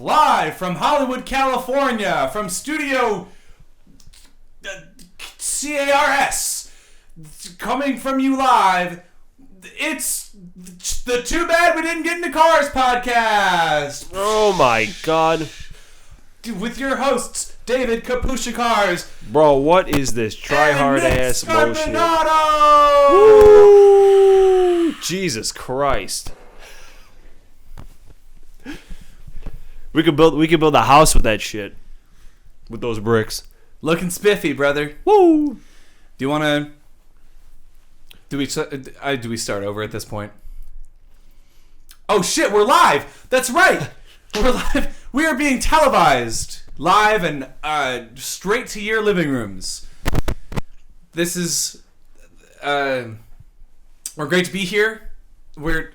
Live from Hollywood, California, from Studio CARS, coming from you live, it's the Too Bad We Didn't Get Into Cars podcast. Oh my god. With your hosts, David Kapusha Cars. Bro, what is this try-hard-ass bullshit? Woo! Jesus Christ. We could build a house with that shit. With those bricks. Looking spiffy, brother. Woo! Do you want to... Do we start over at this point? Oh shit, we're live! That's right! We're live. We are being televised. Live and straight to your living rooms. This is... we're great to be here. We're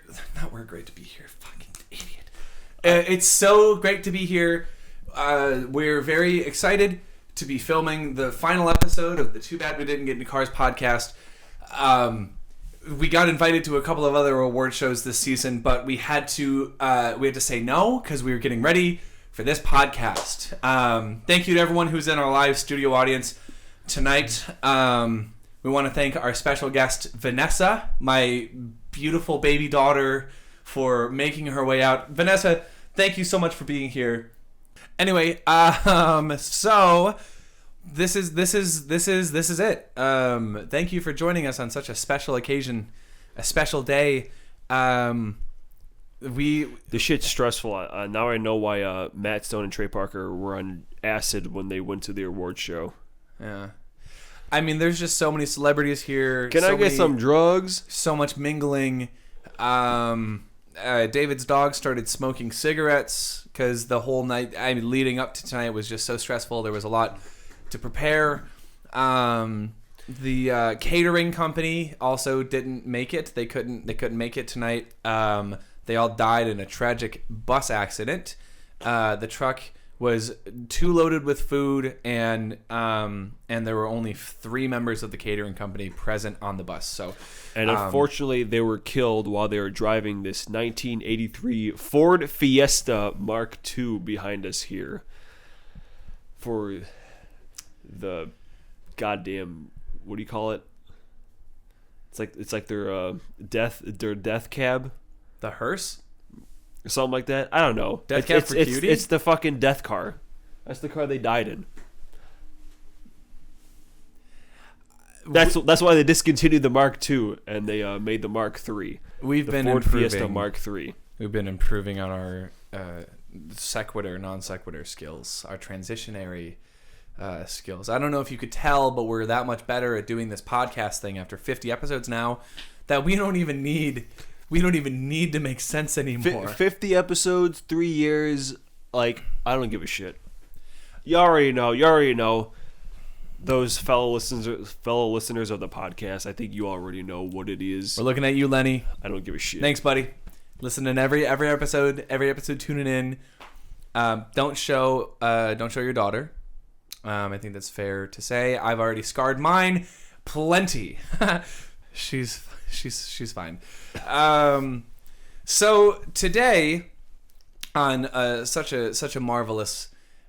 great to be here. Fucking idiot. It's so great to be here. We're very excited to be filming the final episode of the Too Bad We Didn't Get Into Cars podcast. We got invited to a couple of other award shows this season, but we had to say no because we were getting ready for this podcast. Thank you to everyone who's in our live studio audience tonight. We want to thank our special guest, Vanessa, my beautiful baby daughter, for making her way out. Vanessa, thank you so much for being here. Anyway, so this is it. Thank you for joining us on such a special occasion, a special day. The shit's stressful. Now I know why Matt Stone and Trey Parker were on acid when they went to the award show. Yeah. I mean, there's just so many celebrities here. Can I get some drugs? So much mingling. David's dog started smoking cigarettes because the whole night, leading up to tonight was just so stressful. There was a lot to prepare. The catering company also didn't make it. They couldn't make it tonight. They all died in a tragic bus accident. The truck was too loaded with food, and there were only 3 members of the catering company present on the bus. And unfortunately, they were killed while they were driving this 1983 Ford Fiesta Mark II behind us here. For the goddamn, what do you call it? It's like their death cab. The hearse? Or something like that. I don't know. Death cab for cutie? It's the fucking death car. That's the car they died in. That's why they discontinued the Mark II and they made the Mark III. We've been Ford improving. Fiesta Mark III. We've been improving on our sequitur, non sequitur skills, our transitionary skills. I don't know if you could tell, but we're that much better at doing this podcast thing after 50 episodes now that we don't even need to make sense anymore. 50 episodes, 3 years, I don't give a shit. You already know. Those fellow listeners of the podcast, I think you already know what it is. We're looking at you, Lenny. I don't give a shit. Thanks, buddy. Listening every episode, tuning in. Don't show your daughter. I think that's fair to say. I've already scarred mine plenty. She's fine. So today, on such a marvelous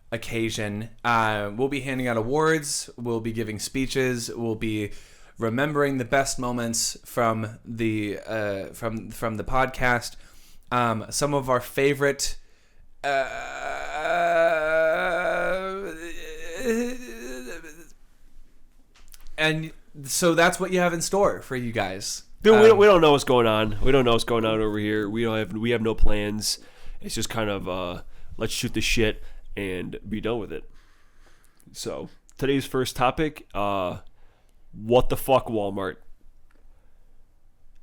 occasion, we'll be handing out awards. We'll be giving speeches. We'll be remembering the best moments from the podcast. Some of our favorite. And so that's what you have in store for you guys. Dude, we don't know what's going on. We don't know what's going on over here. We have no plans. It's just kind of let's shoot the shit and be done with it. So today's first topic: what the fuck, Walmart?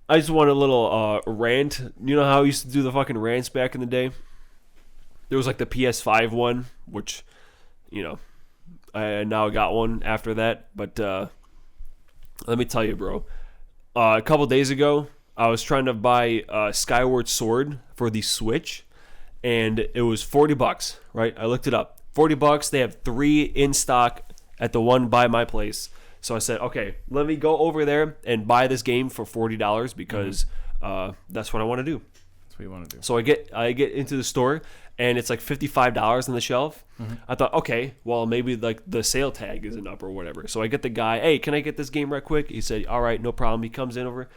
I just want a little rant. You know how I used to do the fucking rants back in the day? There was the PS5 one, which I now got one after that. But let me tell you, bro. A couple days ago, I was trying to buy Skyward Sword for the Switch, and it was $40, right? I looked it up. $40. They have 3 in stock at the one by my place. So I said, okay, let me go over there and buy this game for $40 because that's what I want to do. That's what you want to do. So I get into the store and it's like $55 on the shelf. I thought, okay, well maybe like the sale tag isn't up or whatever. So I get the guy, hey, can I get this game right quick? He said, all right, no problem. He comes in over,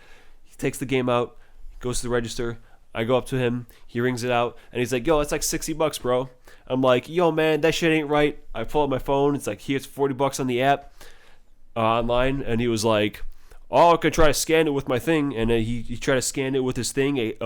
he takes the game out, goes to the register. I go up to him, he rings it out, and he's like, yo, that's like $60, bro. I'm like, yo, man, that shit ain't right. I pull up my phone. It's like, here's $40 on the app, online, and he was like, oh, I could try to scan it with my thing, and then he tried to scan it with his thing. It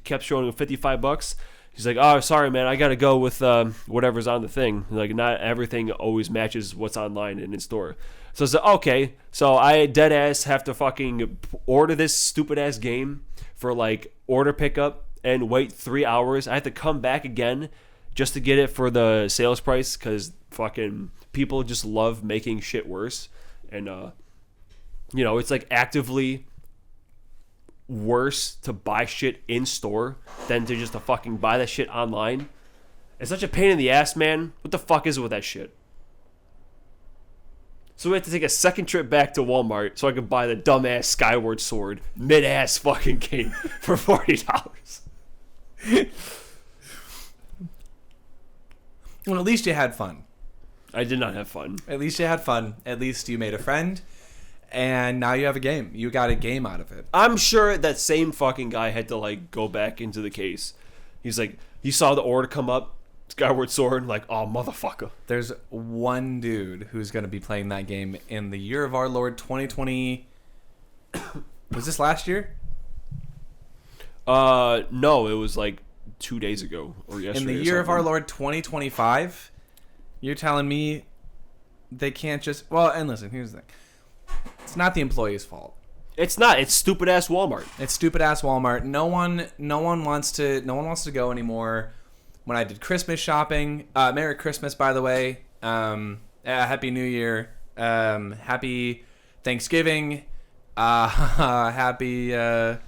kept showing him $55. He's like, oh, sorry, man, I gotta go with whatever's on the thing. Like, not everything always matches what's online and in store. So I said, okay, so I dead ass have to fucking order this stupid ass game for like order pickup and wait 3 hours. I have to come back again just to get it for the sales price because fucking people just love making shit worse. And it's like actively worse to buy shit in store than to just to fucking buy that shit online. It's such a pain in the ass, man. What the fuck is it with that shit? So we had to take a second trip back to Walmart so I could buy the dumbass Skyward Sword mid-ass fucking game for $40. Well, at least you had fun. I did not have fun. At least you had fun. At least you made a friend. And now you have a game. You got a game out of it. I'm sure that same fucking guy had to like go back into the case. He's like, he saw the order come up, Skyward Sword, like, oh, motherfucker. There's one dude who's going to be playing that game in the year of our Lord 2020. Was this last year? No, it was like 2 days ago or yesterday. In the year of our Lord 2025, you're telling me they can't just... Well, and listen, here's the thing. It's not the employee's fault. It's not. It's stupid ass Walmart. It's stupid ass Walmart. No one wants to go anymore. When I did Christmas shopping, Merry Christmas, by the way. Happy New Year. Happy Thanksgiving. Happy. When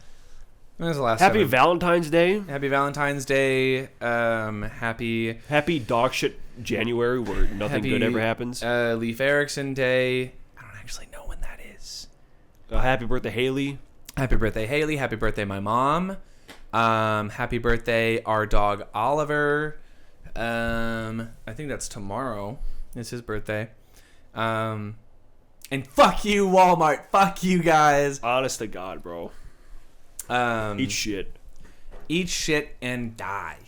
was the last? Happy Valentine's Day. Happy Valentine's Day. Happy dog shit January where nothing good ever happens. Leif Erikson Day. I don't actually know when that is. Happy birthday, Haley. Happy birthday, Haley. Happy birthday, my mom. Happy birthday, our dog Oliver. I think that's tomorrow. It's his birthday. And fuck you, Walmart. Fuck you guys. Honest to God, bro. Eat shit. Eat shit and die.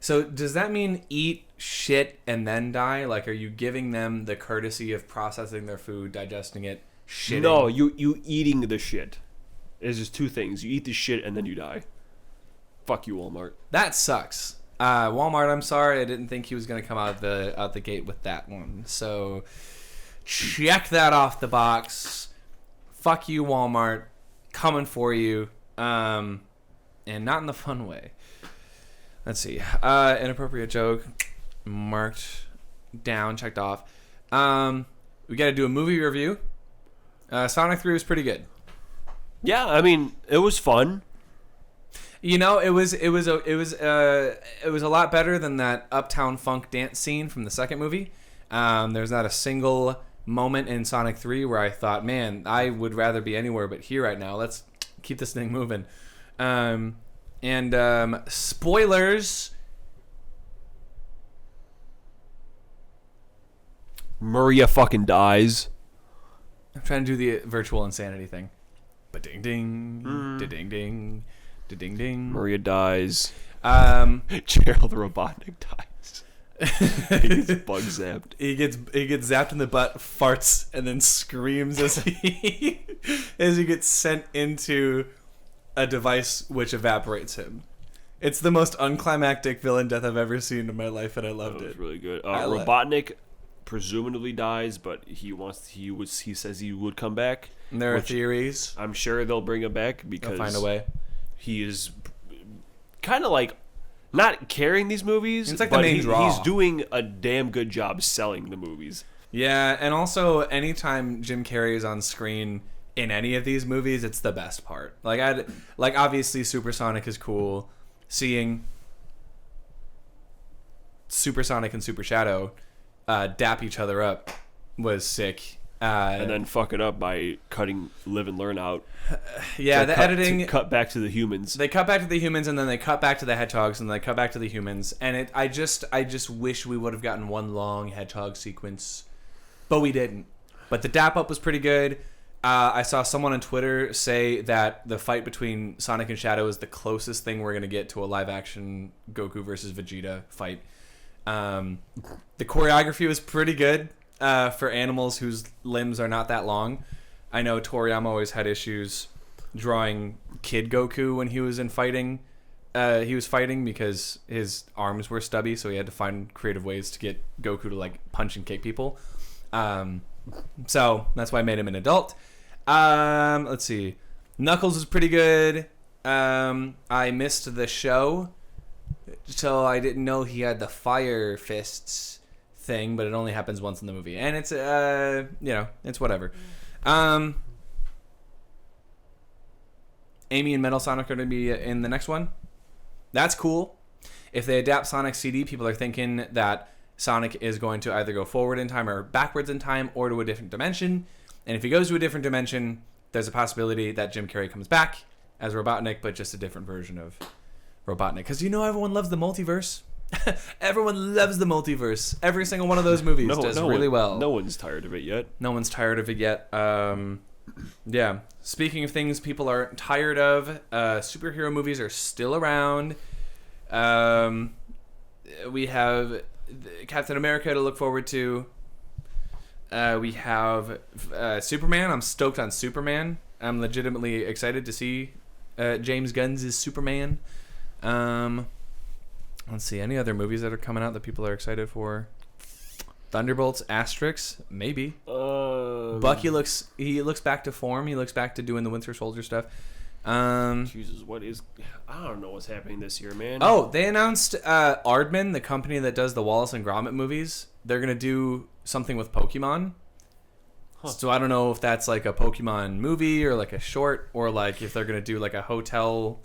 So does that mean eat shit and then die? Like, are you giving them the courtesy of processing their food, digesting it, shitting? No, you eating the shit. It's just two things. You eat the shit and then you die. Fuck you, Walmart. That sucks. Walmart, I'm sorry. I didn't think he was going to come out the gate with that one. So check that off the box. Fuck you, Walmart. Coming for you. And not in the fun way. Let's see. Inappropriate joke. Marked down. Checked off. We got to do a movie review. Sonic 3 was pretty good. Yeah, I mean, it was fun. You know, it was a lot better than that Uptown Funk dance scene from the second movie. There's not a single moment in Sonic 3 where I thought, man, I would rather be anywhere but here right now. Let's keep this thing moving. Spoilers. Maria fucking dies. I'm trying to do the virtual insanity thing. Ba-ding ding, da-ding ding, da-ding ding. Maria dies. Gerald Robotnik dies. He gets bug zapped. He gets zapped in the butt, farts, and then screams as he gets sent into a device which evaporates him. It's the most unclimactic villain death I've ever seen in my life, and I loved it. It was really good. Robotnik presumably dies, but he says he would come back. And there are theories. I'm sure they'll bring him back because they'll find a way. He is kind of like not carrying these movies. It's like the main draw. He's doing a damn good job selling the movies. Yeah, and also anytime Jim Carrey is on screen in any of these movies, it's the best part. Like obviously Supersonic is cool. Seeing Supersonic and Super Shadow dap each other up was sick. And then fuck it up by cutting Live and Learn out. Yeah, the editing. Cut back to the humans. They cut back to the humans, and then they cut back to the hedgehogs, and then they cut back to the humans. And I just wish we would have gotten one long hedgehog sequence, but we didn't. But the dap up was pretty good. I saw someone on Twitter say that the fight between Sonic and Shadow is the closest thing we're gonna get to a live action Goku versus Vegeta fight. The choreography was pretty good. For animals whose limbs are not that long. I know Toriyama always had issues drawing Kid Goku when he was fighting because his arms were stubby, so he had to find creative ways to get Goku to like punch and kick people. So that's why I made him an adult. Let's see. Knuckles is pretty good. I missed the show, so I didn't know he had the fire fists thing, but it only happens once in the movie, and it's it's whatever. Amy and Metal Sonic are going to be in the next one. That's cool. If they adapt Sonic CD, people are thinking that Sonic is going to either go forward in time or backwards in time or to a different dimension. And if he goes to a different dimension, there's a possibility that Jim Carrey comes back as Robotnik, but just a different version of Robotnik. Because everyone loves the multiverse. Everyone loves the multiverse. Every single one of those movies does really well. No one's tired of it yet. No one's tired of it yet. Yeah. Speaking of things people are tired of, superhero movies are still around. We have Captain America to look forward to. We have Superman. I'm stoked on Superman. I'm legitimately excited to see James Gunn's Superman. Let's see, any other movies that are coming out that people are excited for? Thunderbolts, Asterix, maybe. Bucky looks back to form. He looks back to doing the Winter Soldier stuff. Jesus, I don't know what's happening this year, man. Oh, they announced Aardman, the company that does the Wallace and Gromit movies. They're going to do something with Pokemon. Huh. So I don't know if that's like a Pokemon movie or like a short, or like if they're going to do like a hotel,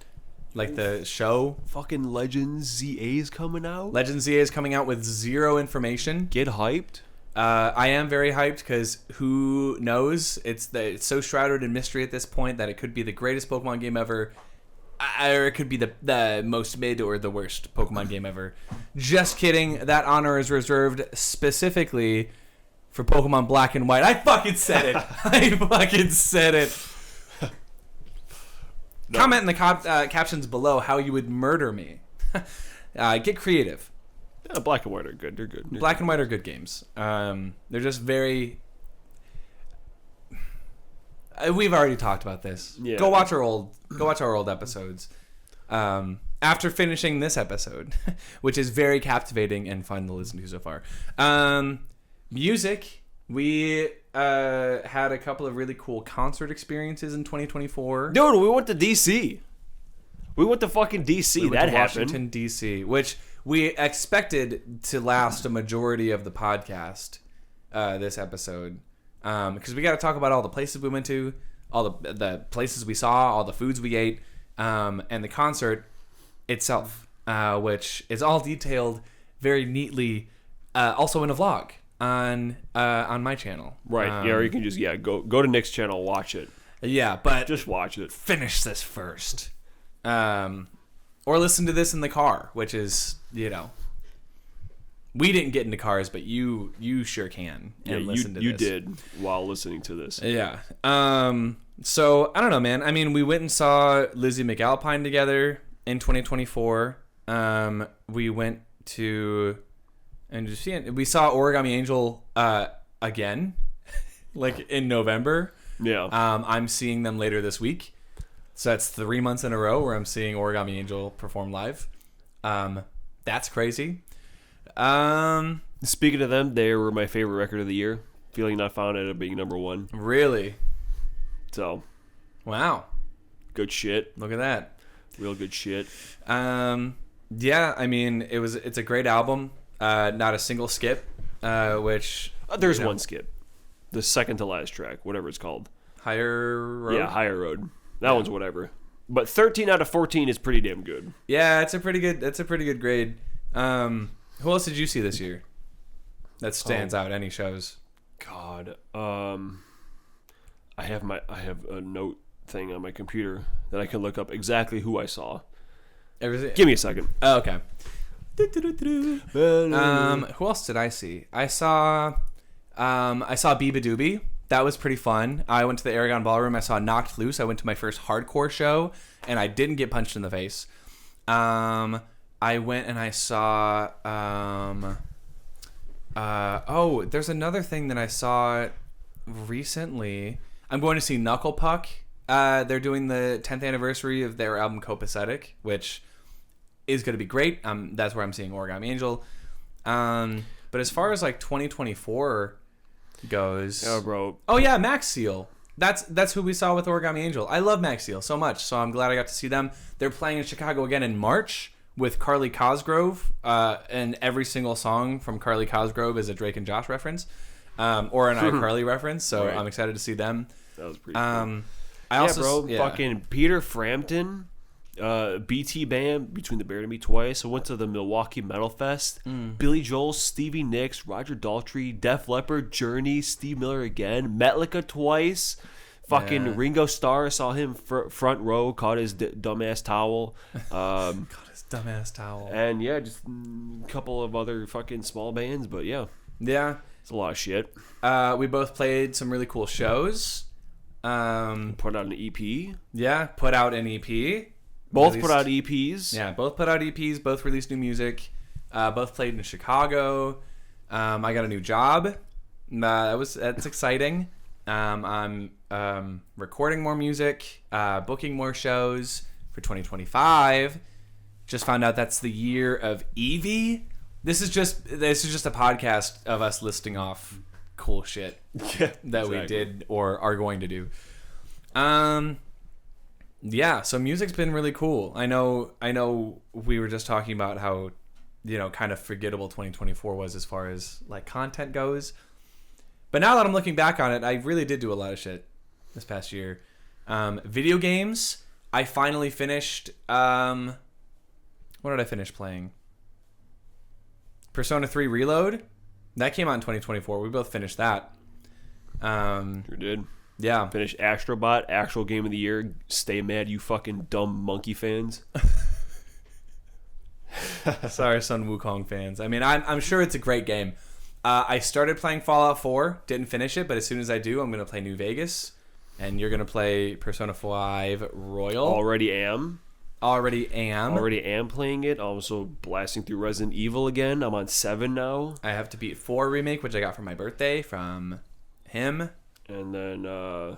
like the show. Fucking Legends ZA is coming out. Legends ZA is coming out with zero information. Get hyped. I am very hyped because who knows? It's so shrouded in mystery at this point that it could be the greatest Pokemon game ever, or it could be the most mid or the worst Pokemon game ever. Just kidding. That honor is reserved specifically for Pokemon Black and White. I fucking said it. I fucking said it. No. Comment in the captions below how you would murder me. Get creative. Yeah, Black and White are good. They're good. Black and White are good games. They're just very... We've already talked about this. Yeah. Go watch our old episodes. After finishing this episode, which is very captivating and fun to listen to so far. Music. We had a couple of really cool concert experiences in 2024. Dude, we went to DC. We went to fucking DC. We went to Washington, DC, which we expected to last a majority of the podcast this episode. Because we got to talk about all the places we went to, all the places we saw, all the foods we ate, and the concert itself, which is all detailed very neatly, also in a vlog on my channel. Right. Or you can just go to Nick's channel, watch it. Yeah, but just watch it. Finish this first, or listen to this in the car, which is we didn't get into cars, but you sure can. And listen to this. You did while listening to this. Yeah. So I don't know, man. I mean, we went and saw Lizzie McAlpine together in 2024. We went to we saw Origami Angel again, like in November. Yeah. I'm seeing them later this week, so that's 3 months in a row where I'm seeing Origami Angel perform live. That's crazy. Speaking of them, they were my favorite record of the year. Feeling Not Found ended up being number 1. Really? So, wow, good shit. Look at that, real good shit. Yeah, I mean, it's a great album. Not a single skip. Which there's one skip, the second to last track, whatever it's called. Higher Road. Yeah, Higher Road. That one's whatever. But 13 out of 14 is pretty damn good. Yeah, it's a pretty good grade. Who else did you see this year that stands out? Any shows? God. I have a note thing on my computer that I can look up exactly who I saw. Give me a second. Oh, okay. Who else did I see? I saw Biba Doobie. That was pretty fun. I went to the Aragon Ballroom. I saw Knocked Loose. I went to my first hardcore show, and I didn't get punched in the face. I went and I saw. There's another thing that I saw recently. I'm going to see Knuckle Puck. They're doing the 10th anniversary of their album Copacetic, which is going to be great. That's where I'm seeing Origami Angel. But as far as like 2024 goes, yeah, bro. Oh yeah, Max Seal. That's who we saw with Origami Angel. I love Max Seal so much, so I'm glad I got to see them. They're playing in Chicago again in March with Carly Cosgrove, and every single song from Carly Cosgrove is a Drake and Josh reference, or an iCarly reference. So right. I'm excited to see them. That was pretty cool. Yeah. Fucking Peter Frampton, BT band Between the Bear and Me twice. I went to the Milwaukee Metal Fest. Billy Joel, Stevie Nicks, Roger Daltrey, Def Leppard, Journey, Steve Miller again, Metallica twice. Fucking Ringo Starr, saw him front row, caught his dumbass towel. Caught his dumbass towel. And yeah, just a couple of other fucking small bands, but yeah. Yeah. It's a lot of shit. We both played some really cool shows. Put out an EP. Yeah, put out an EP. Both put out EPs. Yeah, both put out EPs. Both released new music. Both played in Chicago. I got a new job. That's exciting. I'm recording more music, booking more shows for 2025. Just found out that's the year of Eevee. This is just a podcast of us listing off cool shit that we did or are going to do. Yeah, so music's been really cool. I know we were just talking about how, kind of forgettable 2024 was as far as like content goes. But now that I'm looking back on it, I really did do a lot of shit this past year. Video games, I finally finished what did I finish playing? Persona 3 Reload. That came out in 2024. We both finished that. Sure did. Yeah. Finished Astrobot, actual game of the year. Stay mad, you fucking dumb monkey fans. Sorry, Sun Wukong fans. I mean, I'm sure it's a great game. I started playing Fallout 4, didn't finish it, but as soon as I do, I'm going to play New Vegas, and you're going to play Persona 5 Royal. Already am playing it. Also blasting through Resident Evil again. I'm on 7 now. I have to beat 4 Remake, which I got for my birthday from him. And then I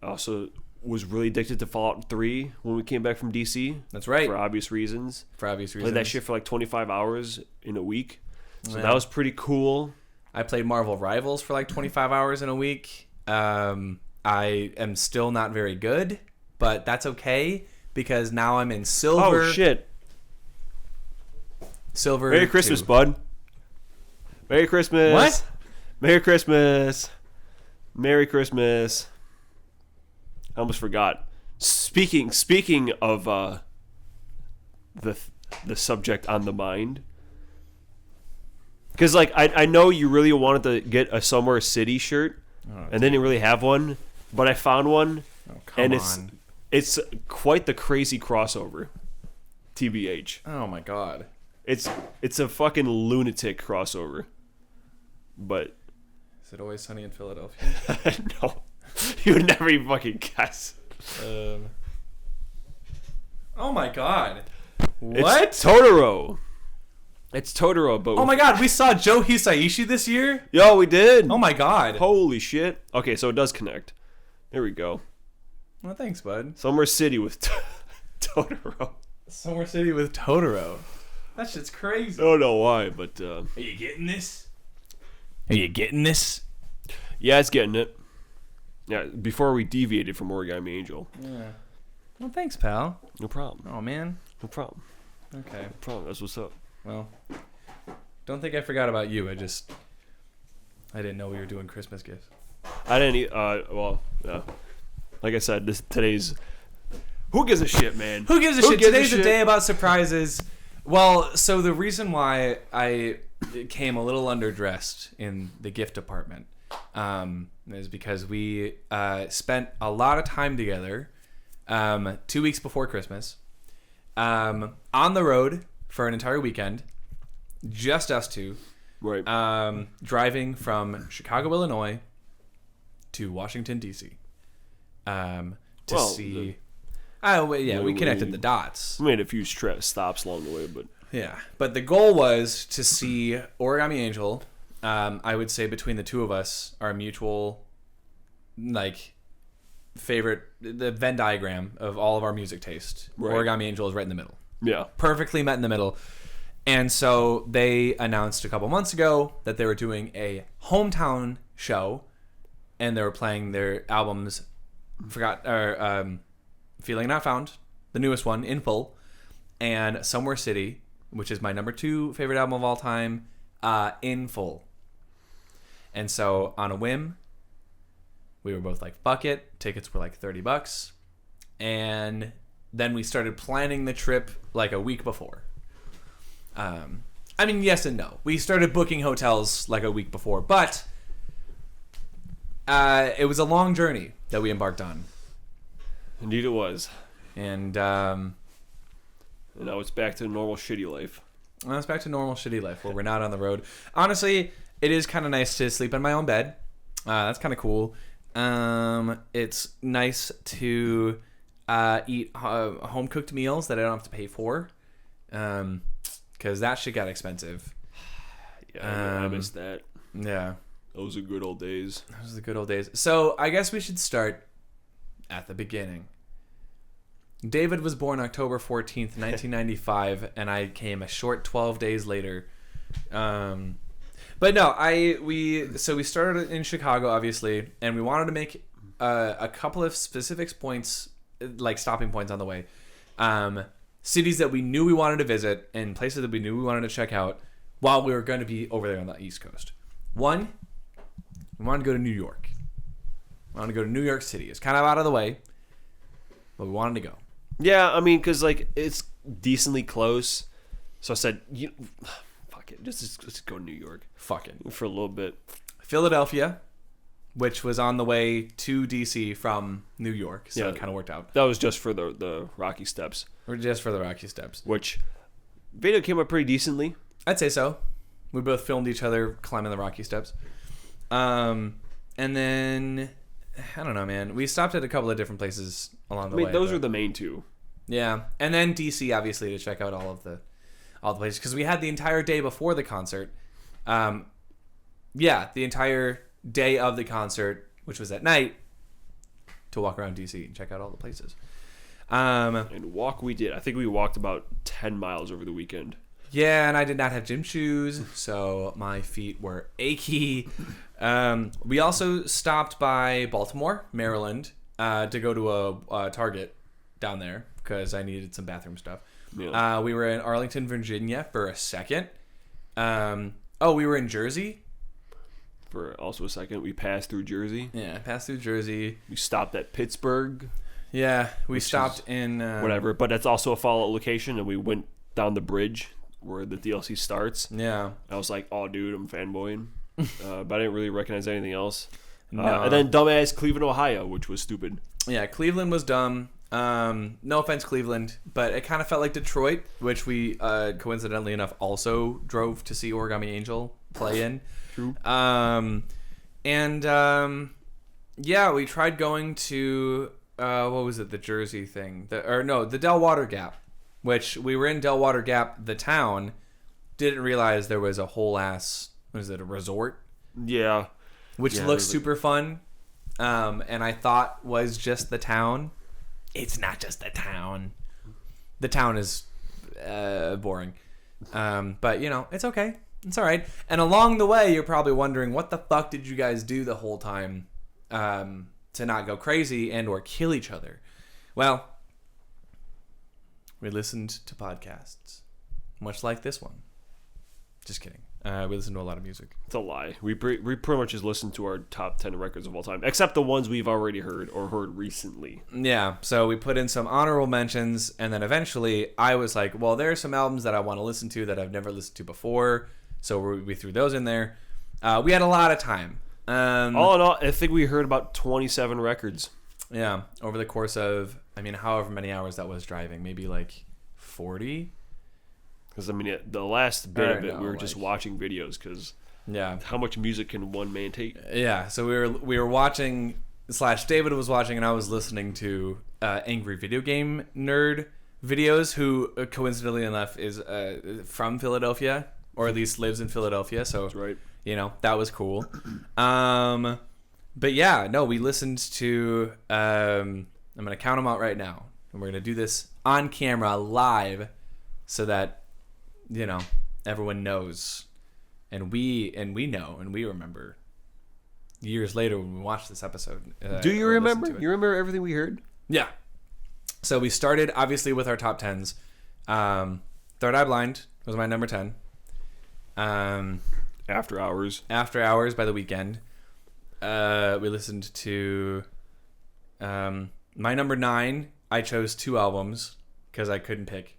also was really addicted to Fallout 3 when we came back from DC. That's right. For obvious reasons. Played that shit for like 25 hours in a week. So that was pretty cool. I played Marvel Rivals for like 25 hours in a week. I am still not very good, but that's okay because now I'm in Silver. Oh, shit. Silver. Merry Christmas, 2. Bud. Merry Christmas. What? Merry Christmas. Merry Christmas. I almost forgot. Speaking of the subject on the mind, because like I know you really wanted to get a Somewhere City shirt, and didn't really have one, but I found one, it's quite the crazy crossover. TBH. Oh my god. It's a fucking lunatic crossover. But is it Always Sunny in Philadelphia? No. You would never even fucking guess. Oh my god. What? It's Totoro. It's Totoro, but oh my god, we saw Joe Hisaishi this year? Yo, we did. Oh my god. Holy shit. Okay, so it does connect. There we go. Well, thanks, bud. Somewhere City with Totoro. Somewhere City with Totoro. That shit's crazy. I don't know why, but Are you getting this? Are you getting this? Yeah, it's getting it. Yeah, before we deviated from Origami Angel. Yeah. Well, thanks, pal. No problem. Oh, man. No problem. Okay. No problem. That's what's up. Well, don't think I forgot about you. I didn't know we were doing Christmas gifts. I didn't. Well, yeah. Like I said, today's. Who gives a shit, man? Who gives a shit? Today's a day about surprises. Well, so the reason why I came a little underdressed in the gift department is because we spent a lot of time together 2 weeks before Christmas on the road for an entire weekend, just us two, Right. driving from Chicago, Illinois to Washington, D.C. To Well, see... we connected the dots. We made a few stops along the way, but Yeah, but the goal was to see Origami Angel. I would say between the two of us, our mutual, favorite, the Venn diagram of all of our music taste. Right. Origami Angel is right in the middle. yeah. Perfectly met in the middle. And so they announced a couple months ago that they were doing a hometown show, and they were playing their albums. Feeling Not Found, the newest one, in full, and Somewhere City, which is my number 2 favorite album of all time, in full. And so on a whim, we were both like, fuck it. Tickets were like $30. And then we started planning the trip like a week before. Yes and no. We started booking hotels like a week before, but it was a long journey that we embarked on. Indeed, it was. And And now it's back to normal shitty life. well, it's back to normal shitty life where we're not on the road. Honestly, it is kind of nice to sleep in my own bed. That's kind of cool. It's nice to eat home cooked meals that I don't have to pay for, because that shit got expensive. Yeah, I missed that. Yeah, Those are good old days. those are the good old days. So I guess we should start at the beginning. David was born October 14th, 1995, and I came a short 12 days later. But no, we started in Chicago, obviously, and we wanted to make a couple of specific points, like stopping points on the way. Cities that we knew we wanted to visit and places that we knew we wanted to check out while we were going to be over there on the East Coast. One, we wanted to go to New York. We wanted to go to New York City. It's kind of out of the way, but we wanted to go. Yeah, because it's decently close. So I said, fuck it, let's go to New York Fuck it. for a little bit. Philadelphia, which was on the way to DC from New York, so Yeah. it kind of worked out. That was just for the Rocky Steps, Or just for the Rocky Steps. which video came up pretty decently. I'd say so. We both filmed each other climbing the Rocky Steps. And then, I don't know, man. We stopped at a couple of different places along the way. Those but- are the main two. Yeah, and then DC, obviously, to check out all the places, because we had the entire day before the concert. The entire day of the concert, which was at night, to walk around DC and check out all the places. And walk we did. I think we walked about 10 miles over the weekend. Yeah, and I did not have gym shoes, so my feet were achy. We also stopped by Baltimore, Maryland, to go to a Target down there because I needed some bathroom stuff. Yeah. We were in Arlington, Virginia for a second. We were in Jersey. For also a second, we passed through Jersey. Yeah, passed through Jersey. We stopped at Pittsburgh. Yeah, we stopped in... Whatever, but that's also a follow-up location, and we went down the bridge where the DLC starts. Yeah. I was like, oh, dude, I'm fanboying. But I didn't really recognize anything else. No. And then dumbass Cleveland, Ohio, which was stupid. Yeah, Cleveland was dumb. No offense, Cleveland, but it kind of felt like Detroit, which we coincidentally enough also drove to see Origami Angel play in. True. We tried going to what was it, the Jersey thing, the Delwater Gap, which we were in Delwater Gap, the town. Didn't realize there was a whole ass, a resort, Yeah. which Yeah, looks there's super fun, and I thought was just the town. It's not just the town. The town is boring. But, it's okay. It's all right. And along the way, you're probably wondering, what the fuck did you guys do the whole time to not go crazy and or kill each other? Well, we listened to podcasts, much like this one. Just kidding. We listen to a lot of music. It's a lie. We pretty much just listened to our top 10 records of all time, except the ones we've already heard or heard recently. Yeah, so we put in some honorable mentions, and then eventually I was like, well, there are some albums that I want to listen to that I've never listened to before, so we threw those in there. We had a lot of time. All in all, I think we heard about 27 records. Yeah, over the course of, however many hours that was driving, maybe like 40. Because the last bit of it, no, we were just watching videos. Because Yeah, how much music can one man take? yeah. So we were watching / David was watching, and I was listening to Angry Video Game Nerd videos, who coincidentally enough is from Philadelphia, or at least lives in Philadelphia. So That's right. that was cool. But yeah, no, we listened to. I'm gonna count them out right now, and we're gonna do this on camera live, so that everyone knows, and we know, and we remember. Years later, when we watched this episode, Do you or listened remember? to it. You remember everything we heard? Yeah. So we started obviously with our top tens. Third Eye Blind was my number 10. After Hours. After Hours by The Weeknd. We listened to my number 9. I chose 2 albums because I couldn't pick.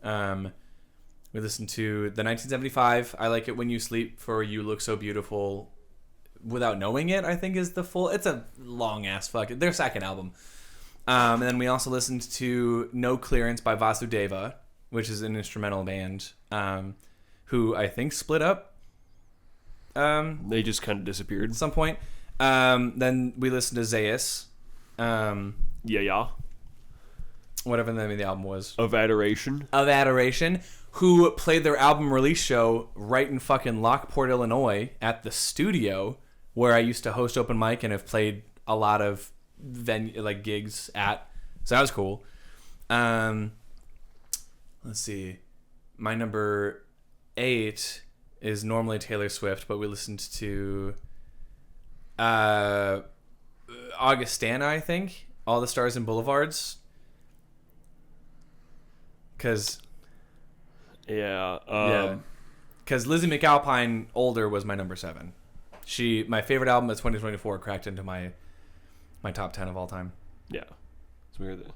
We listened to the 1975 I Like It When You Sleep for You Look So Beautiful Without Knowing It, I think is the full. It's a long ass their second album. And then we also listened to No Clearance by Vasudeva, which is an instrumental band, who I think split up. They just kind of disappeared. At some point. Then we listened to Zayas. Yeah. Whatever the name of the album was. Of Adoration. Of Adoration, who played their album release show right in fucking Lockport, Illinois, at the studio where I used to host open mic and have played a lot of gigs at. So that was cool. Let's see. My number 8 is normally Taylor Swift, but we listened to Augustana, I think. All the Stars and Boulevards. Because because Lizzie McAlpine Older was my number 7. My favorite album of 2024 cracked into my top 10 of all time. Yeah. It's weird.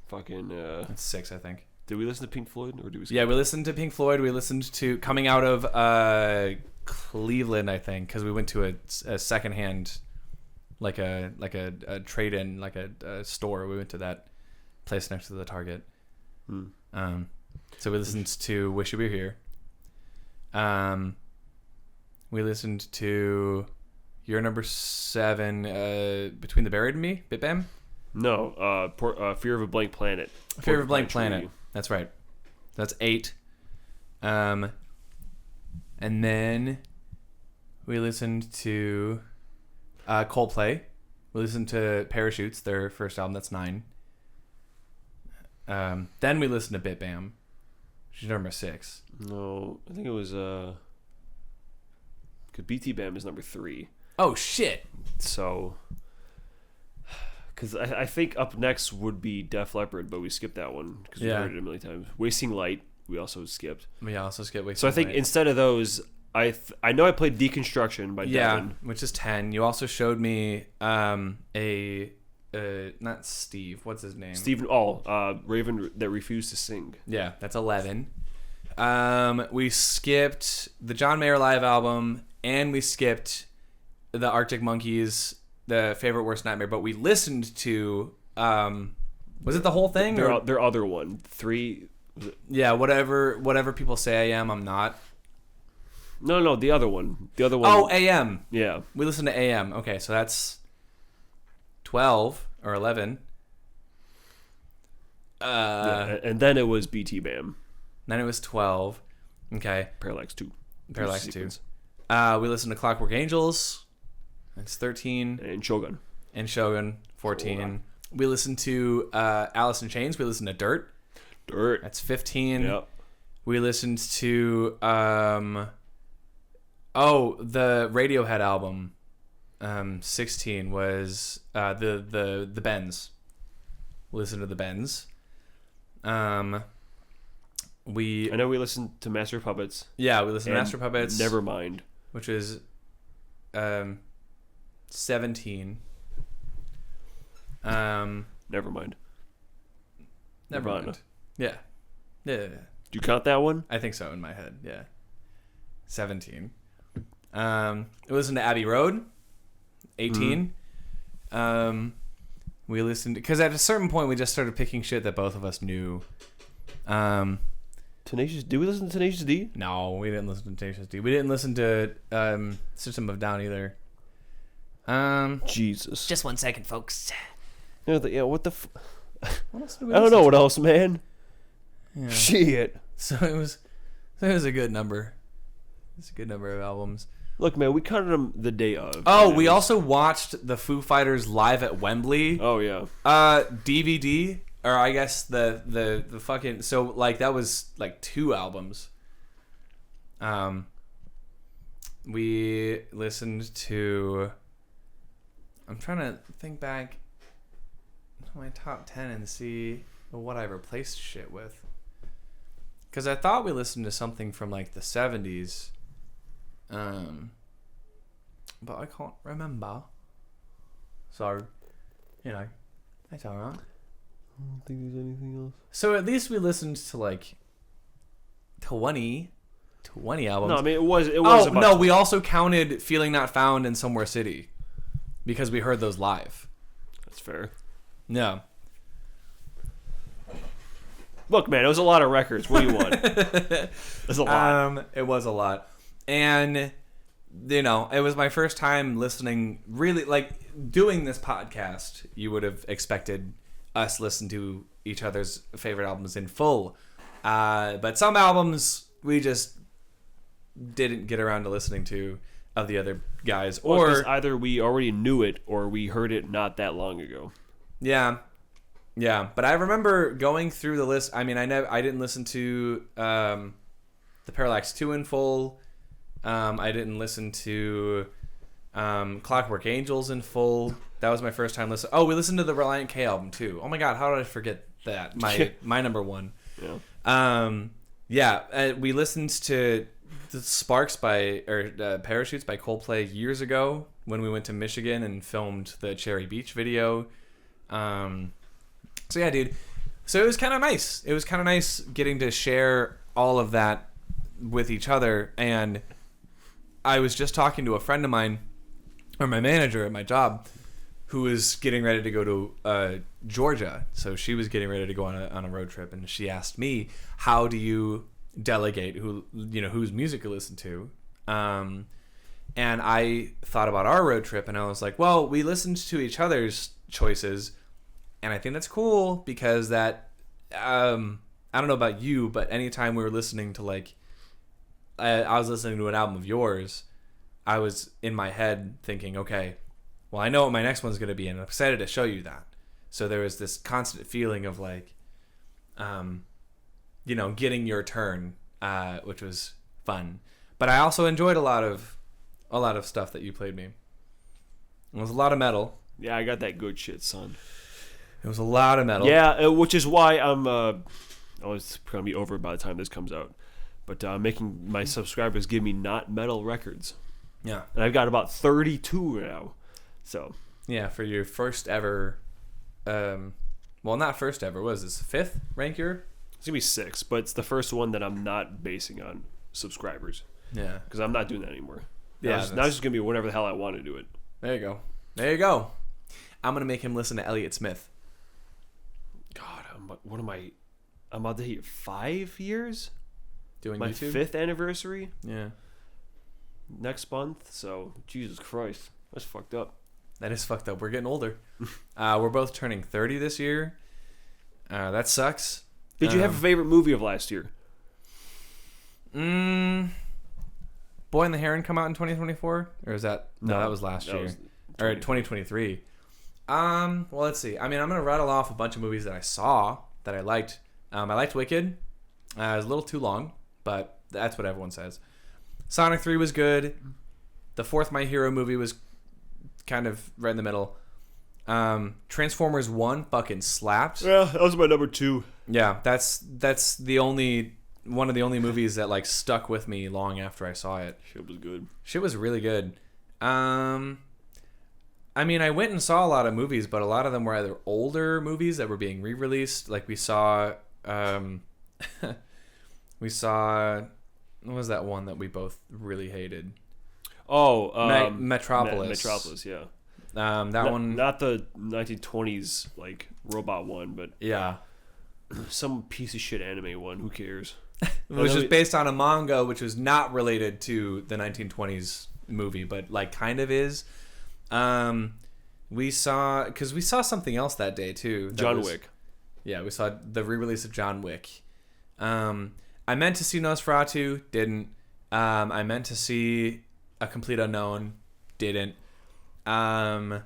Fucking. It's 6, I think. Did we listen to Pink Floyd or did we? Yeah, we listened to Pink Floyd. We listened to coming out of Cleveland, I think, because we went to a secondhand, like a trade-in, like a store. We went to that place next to the Target. So we listened to Wish You Were Here. We listened to your number 7, Between the Buried and Me, Bit Bam. No, Fear of a Blank Planet. Fear of a Blank Planet. That's right. That's 8. And then we listened to Coldplay. We listened to Parachutes, their first album. That's 9. Then we listened to Bit Bam, which is number 6. No, I think it was because BT Bam is number 3. Oh shit! So, because I think up next would be Def Leppard, but we skipped that one because we heard it a million times. Wasting Light, we also skipped. We also skipped Wasting Light. So I think instead of those, I know I played Deconstruction by Devin. Which is 10. You also showed me not Steve. What's his name? Stephen Raven That Refused to Sing. Yeah, that's 11. We skipped the John Mayer live album, and we skipped the Arctic Monkeys, the Favorite Worst Nightmare. But we listened to was it the whole thing? Their other one, 3. Yeah, whatever people say I am, I'm not. No, the other one. The other one. Oh, AM. Yeah. We listened to AM. Okay, so that's 12 or 11. And then it was BT Bam. Then it was 12. Okay. Parallax 2. Parallax 2. We listened to Clockwork Angels. That's 13. And Shogun. 14. We listened to Alice in Chains. We listened to Dirt. That's 15. Yep. We listened to the Radiohead album. 16 was the Bends. We listened to the Bends. I know we listened to Master of Puppets. Yeah, we listened to Master of Puppets. Nevermind, which is 17. Nevermind. Yeah. Do you count that one? I think so in my head. Yeah. 17. We listened to Abbey Road, 18. We listened because at a certain point we just started picking shit that both of us knew. Tenacious. Did we listen to Tenacious D? No, we didn't listen to Tenacious D. We didn't listen to System of a Down either. Jesus. Just 1 second, folks. Yeah, what the? What else did we I don't listen know to? what else, man. Yeah. Shit. So it was a good number. It's a good number of albums. Look, man, we counted them the day of. Oh, we also watched the Foo Fighters live at Wembley. Oh yeah. DVD, or I guess the fucking, so like that was like 2 albums. We listened to, I'm trying to think back to my top 10 and see what I replaced shit with. Because I thought we listened to something from like the 70s. But I can't remember. So, that's alright. I don't think there's anything else. So at least we listened to like 20 albums. No, I mean it was. Oh, about no, we also counted Feeling Not Found and Somewhere City. Because we heard those live. That's fair. Yeah. Look, man, it was a lot of records. What do you want? That's a lot. It was a lot. And, it was my first time listening, really, like, doing this podcast. You would have expected us listen to each other's favorite albums in full. But some albums we just didn't get around to listening to of the other guys. Well, 'cause or either we already knew it or we heard it not that long ago. Yeah, but I remember going through the list. I mean, I didn't listen to the Parallax 2 in full. I didn't listen to Clockwork Angels in full. That was my first time listening. Oh, we listened to the Relient K album too. Oh my god, how did I forget that? My number one. Yeah. We listened to the Sparks Parachutes by Coldplay years ago when we went to Michigan and filmed the Cherry Beach video. So yeah, dude. So it was kind of nice. It was kind of nice getting to share all of that with each other. And I was just talking to a friend of mine, or my manager at my job, who was getting ready to go to Georgia. So she was getting ready to go on a road trip, and she asked me, "How do you delegate whose music you listen to?" And I thought about our road trip, and I was like, "Well, we listened to each other's choices." And I think that's cool because that, I don't know about you, but anytime we were listening to like, I was listening to an album of yours, I was in my head thinking, okay, well, I know what my next one's going to be, and I'm excited to show you that. So there was this constant feeling of like, getting your turn, which was fun. But I also enjoyed a lot of stuff that you played me. It was a lot of metal. Yeah, I got that good shit, son. It was a lot of metal. Yeah, which is why I'm. It's gonna be over by the time this comes out, but making my subscribers give me not metal records. Yeah, and I've got about 32 now. So yeah, for your first ever, not first ever. What is this, 5th rank year? It's gonna be 6, but it's the first one that I'm not basing on subscribers. Yeah, because I'm not doing that anymore. Yeah, now it's just gonna be whatever the hell I want to do it. There you go. I'm gonna make him listen to Elliott Smith. God, what am I? I'm about to hit 5 years. Doing my YouTube? 5th anniversary. Yeah. Next month. So Jesus Christ, that's fucked up. That is fucked up. We're getting older. We're both turning 30 this year. That sucks. Did you have a favorite movie of last year? Boy and the Heron come out in 2024, or is that no? That was last year, or 2023. Well, let's see. I mean, I'm gonna rattle off a bunch of movies that I saw that I liked. I liked Wicked. It was a little too long, but that's what everyone says. Sonic 3 was good. The 4th My Hero movie was kind of right in the middle. Transformers 1 fucking slapped. Yeah, that was my number 2. Yeah, that's the only one of the only movies that like stuck with me long after I saw it. Shit was good. Shit was really good. I mean, I went and saw a lot of movies, but a lot of them were either older movies that were being re-released. Like we saw, what was that one that we both really hated? Metropolis. Metropolis, yeah. That one. Not the 1920s like robot one, but Yeah. some piece of shit anime one. Who cares? Which was based on a manga, which was not related to the 1920s movie, but like kind of is. We saw something else that day too. John Wick. Yeah, we saw the re-release of John Wick. I meant to see Nosferatu, didn't. I meant to see A Complete Unknown, didn't. Yeah,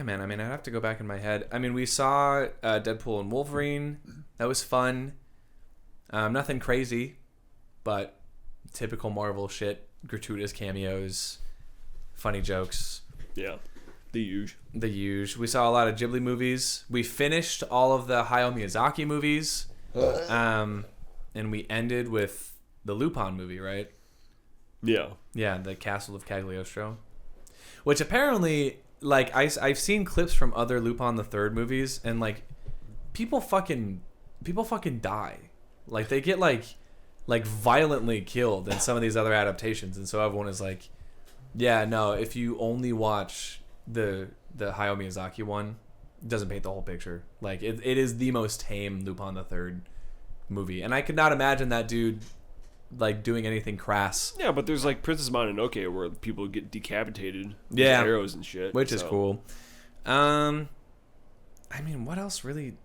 man. I mean, I'd have to go back in my head. I mean, we saw Deadpool and Wolverine. That was fun. Nothing crazy, but typical Marvel shit. Gratuitous cameos, funny jokes. Yeah, the huge. We saw a lot of Ghibli movies. We finished all of the Hayao Miyazaki movies. And we ended with the Lupin movie, right? Yeah. Yeah, the Castle of Cagliostro. Which apparently, like, I've seen clips from other Lupin the Third movies, and like, people fucking die. Like, they get like violently killed in some of these other adaptations, and so everyone is like, yeah, no, if you only watch the Hayao Miyazaki one, it doesn't paint the whole picture. Like, it is the most tame Lupin the Third movie, and I could not imagine that dude like doing anything crass. Yeah, but there's like Princess Mononoke where people get decapitated with Yeah, arrows and shit, which is cool. I mean, what else did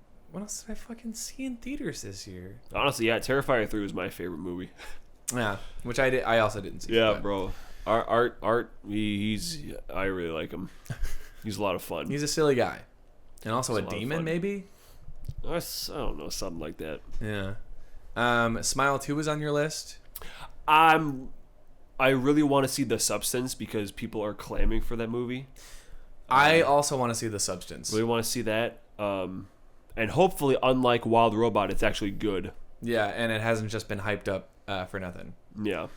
I fucking see in theaters this year? Honestly, yeah, Terrifier 3 was my favorite movie. Yeah, which I also didn't see. Yeah, but bro. Art, I really like him. He's a lot of fun. he's a silly guy, and also He's a a lot of demon, fun. maybe. I don't know, something like that. Yeah. Smile 2 was on your list. I really want to see The Substance because people are clamoring for that movie. I also want to see The Substance. Really want to see that. And hopefully, unlike Wild Robot, it's actually good. Yeah, and it hasn't just been hyped up for nothing. Yeah.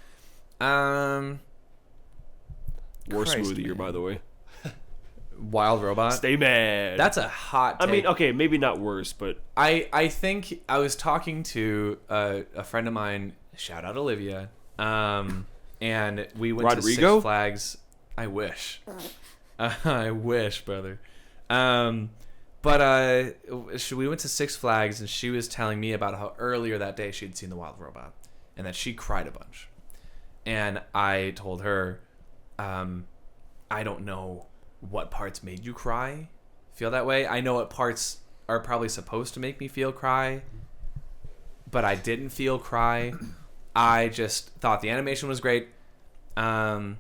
Worst Christ, movie of the year, man. by the way. Wild Robot. Stay mad. That's a hot take. I mean, okay, maybe not worst, but I think I was talking to a friend of mine. Shout out Olivia. And we went to Rodrigo? Six Flags. I wish. I wish, brother. But we went to Six Flags, and she was telling me about how earlier that day she'd seen the Wild Robot, and that she cried a bunch. And I told her, I don't know what parts made you feel that way. I know what parts are probably supposed to make me cry, but I didn't cry. I just thought the animation was great, and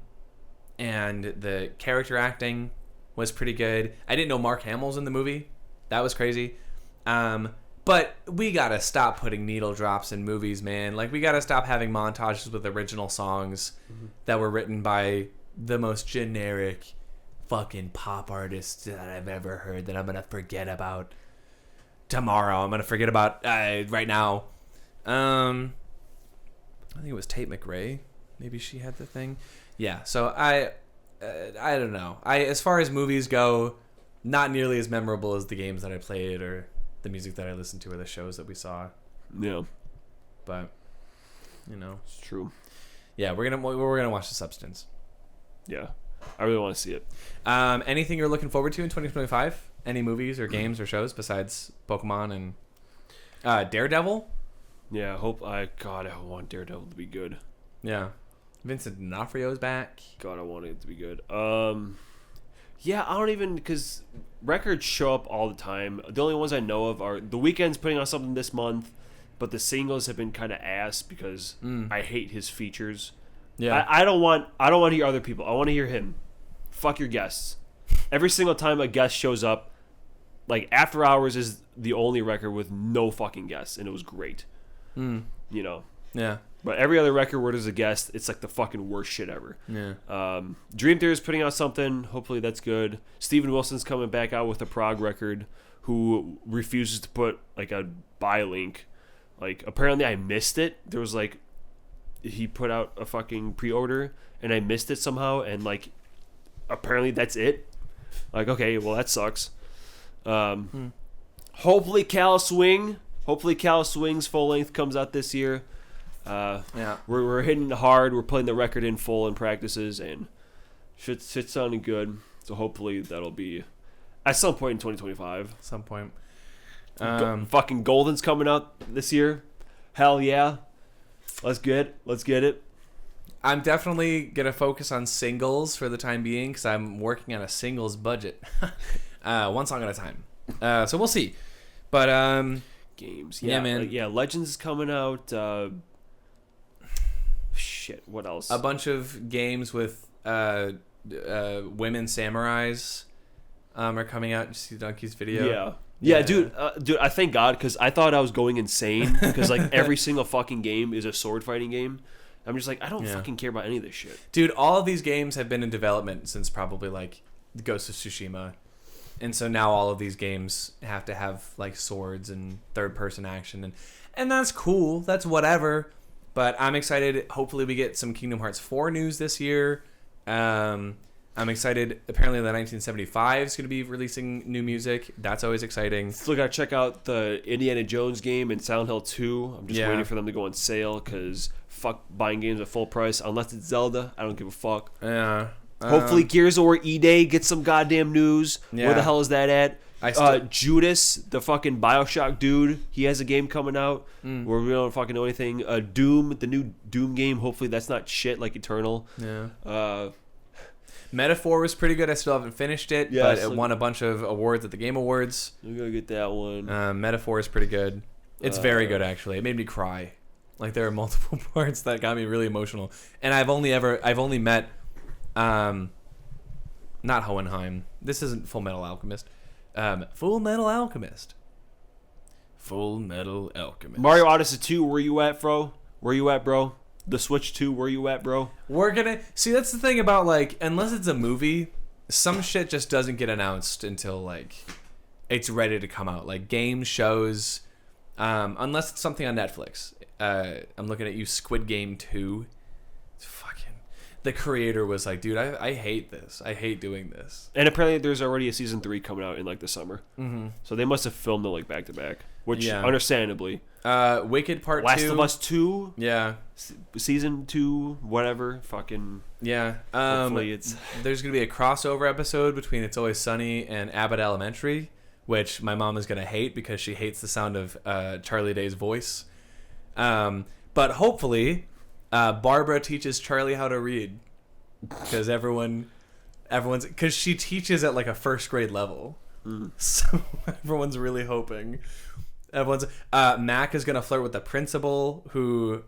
the character acting was pretty good. I didn't know Mark Hamill's in the movie. That was crazy. But we gotta stop putting needle drops in movies, man. Like, we gotta stop having montages with original songs that were written by the most generic fucking pop artists that I've ever heard that I'm gonna forget about tomorrow. I'm gonna forget about right now. I think it was Tate McRae. Maybe she had the thing. Yeah. So I don't know. As far as movies go, not nearly as memorable as the games that I played or the music that I listened to or the shows that we saw. yeah, But it's true. yeah, we're gonna watch The Substance. Yeah, I really want to see it. Anything you're looking forward to in 2025? Any movies or games or shows besides Pokemon and Daredevil? Yeah, I want Daredevil to be good. Yeah, Vincent D'Onofrio's back. God, I want it to be good. Yeah, I don't even, because records show up all the time. The only ones I know of are The Weeknd's putting on something this month, but the singles have been kind of ass because I hate his features. Yeah, I don't want to hear other people. I want to hear him. Fuck your guests. Every single time a guest shows up, like After Hours is the only record with no fucking guests, and it was great. You know. yeah, But every other record where there's a guest, it's like the fucking worst shit ever. yeah. Dream Theater is putting out something. Hopefully that's good. Steven Wilson's coming back out with a prog record, who refuses to put like a buy link. Like, apparently I missed it. There was like, he put out a fucking pre-order and I missed it somehow, and like apparently that's it. Like, okay, well that sucks. Hopefully Callous Swing's full length comes out this year. Yeah. We're hitting hard. We're playing the record in full in practices, and shit's sounding good. So hopefully that'll be at some point in 2025. At some point. Fucking Golden's coming out this year. Hell yeah. Let's get it. I'm definitely going to focus on singles for the time being because I'm working on a singles budget. One song at a time. So we'll see. But, Games. Yeah, man. Yeah, Legends is coming out. Shit, what else? a bunch of games with women samurais are coming out. Did you see Donkey's video? Yeah, dude, I thank God because I thought I was going insane because like every single fucking game is a sword fighting game. I'm just like, I don't fucking care about any of this shit. Dude, all of these games have been in development since probably like Ghost of Tsushima. And so now all of these games have to have like swords and third person action and that's cool. That's whatever. But I'm excited. Hopefully we get some Kingdom Hearts 4 news this year. I'm excited. Apparently the 1975 is going to be releasing new music. That's always exciting. Still gotta check out the Indiana Jones game and Silent Hill 2. I'm just waiting for them to go on sale because fuck buying games at full price unless it's Zelda. I don't give a fuck. Yeah. Hopefully Gears of War E-Day gets some goddamn news. Yeah. Where the hell is that at? Judas, the fucking Bioshock dude, he has a game coming out where we don't fucking know anything. Doom, the new Doom game. Hopefully that's not shit like Eternal. Yeah. Metaphor was pretty good. I still haven't finished it, Yeah, but so- it won a bunch of awards at the Game Awards. We gotta get that one. Metaphor is pretty good. It's very good, actually. It made me cry. Like, there are multiple parts that got me really emotional. And I've only met, not Hohenheim. This isn't Full Metal Alchemist. Full Metal Alchemist. Full Metal Alchemist. Mario Odyssey 2, where you at, bro? Where you at, bro? The Switch 2, where you at, bro? We're gonna see. That's the thing about like, unless it's a movie, some shit just doesn't get announced until like it's ready to come out. Like game shows, unless it's something on Netflix. I'm looking at you, Squid Game 2. It's fucking. The creator was like, dude, I hate this. I hate doing this. And apparently there's already a season 3 coming out in like the summer. Mm-hmm. So they must have filmed it like back to back, which Yeah. understandably. Wicked Part 2. Last of Us 2, Yeah. season 2, whatever. Fucking. Yeah. Hopefully it's. There's going to be a crossover episode between It's Always Sunny and Abbott Elementary, which my mom is going to hate because she hates the sound of Charlie Day's voice. But hopefully, Barbara teaches Charlie how to read because everyone's because she teaches at like a first grade level. So everyone's really hoping. Mac is gonna flirt with the principal, who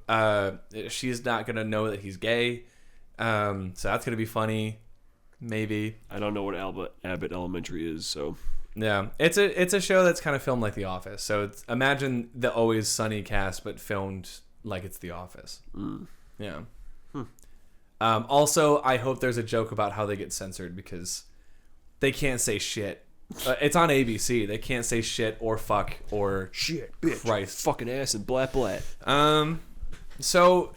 she's not gonna know that he's gay. So that's gonna be funny. Maybe. I don't know what Abbott Elementary is, so. Yeah, it's a show that's kind of filmed like The Office. So imagine the Always Sunny cast, but filmed like it's The Office. Yeah. Also, I hope there's a joke about how they get censored because they can't say shit. It's on ABC. They can't say shit or fuck or Shit, bitch. Christ. Fucking ass and blah, blah. So,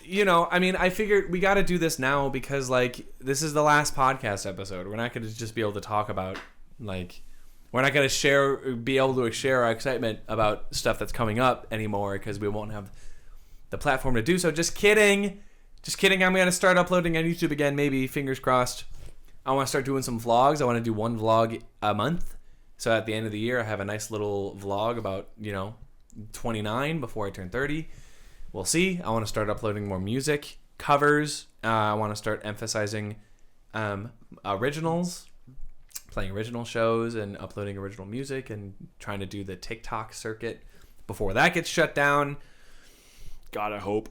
I mean, I figured we got to do this now because, like, this is the last podcast episode. We're not going to just be able to talk about, like, we're not going to be able to share our excitement about stuff that's coming up anymore because we won't have the platform to do so. Just kidding. Just kidding. I'm going to start uploading on YouTube again, maybe. Fingers crossed. I want to start doing some vlogs. I want to do one vlog a month. So at the end of the year, I have a nice little vlog about, 29 before I turn 30. We'll see. I want to start uploading more music, covers. I want to start emphasizing originals, playing original shows and uploading original music and trying to do the TikTok circuit before that gets shut down. God, I hope.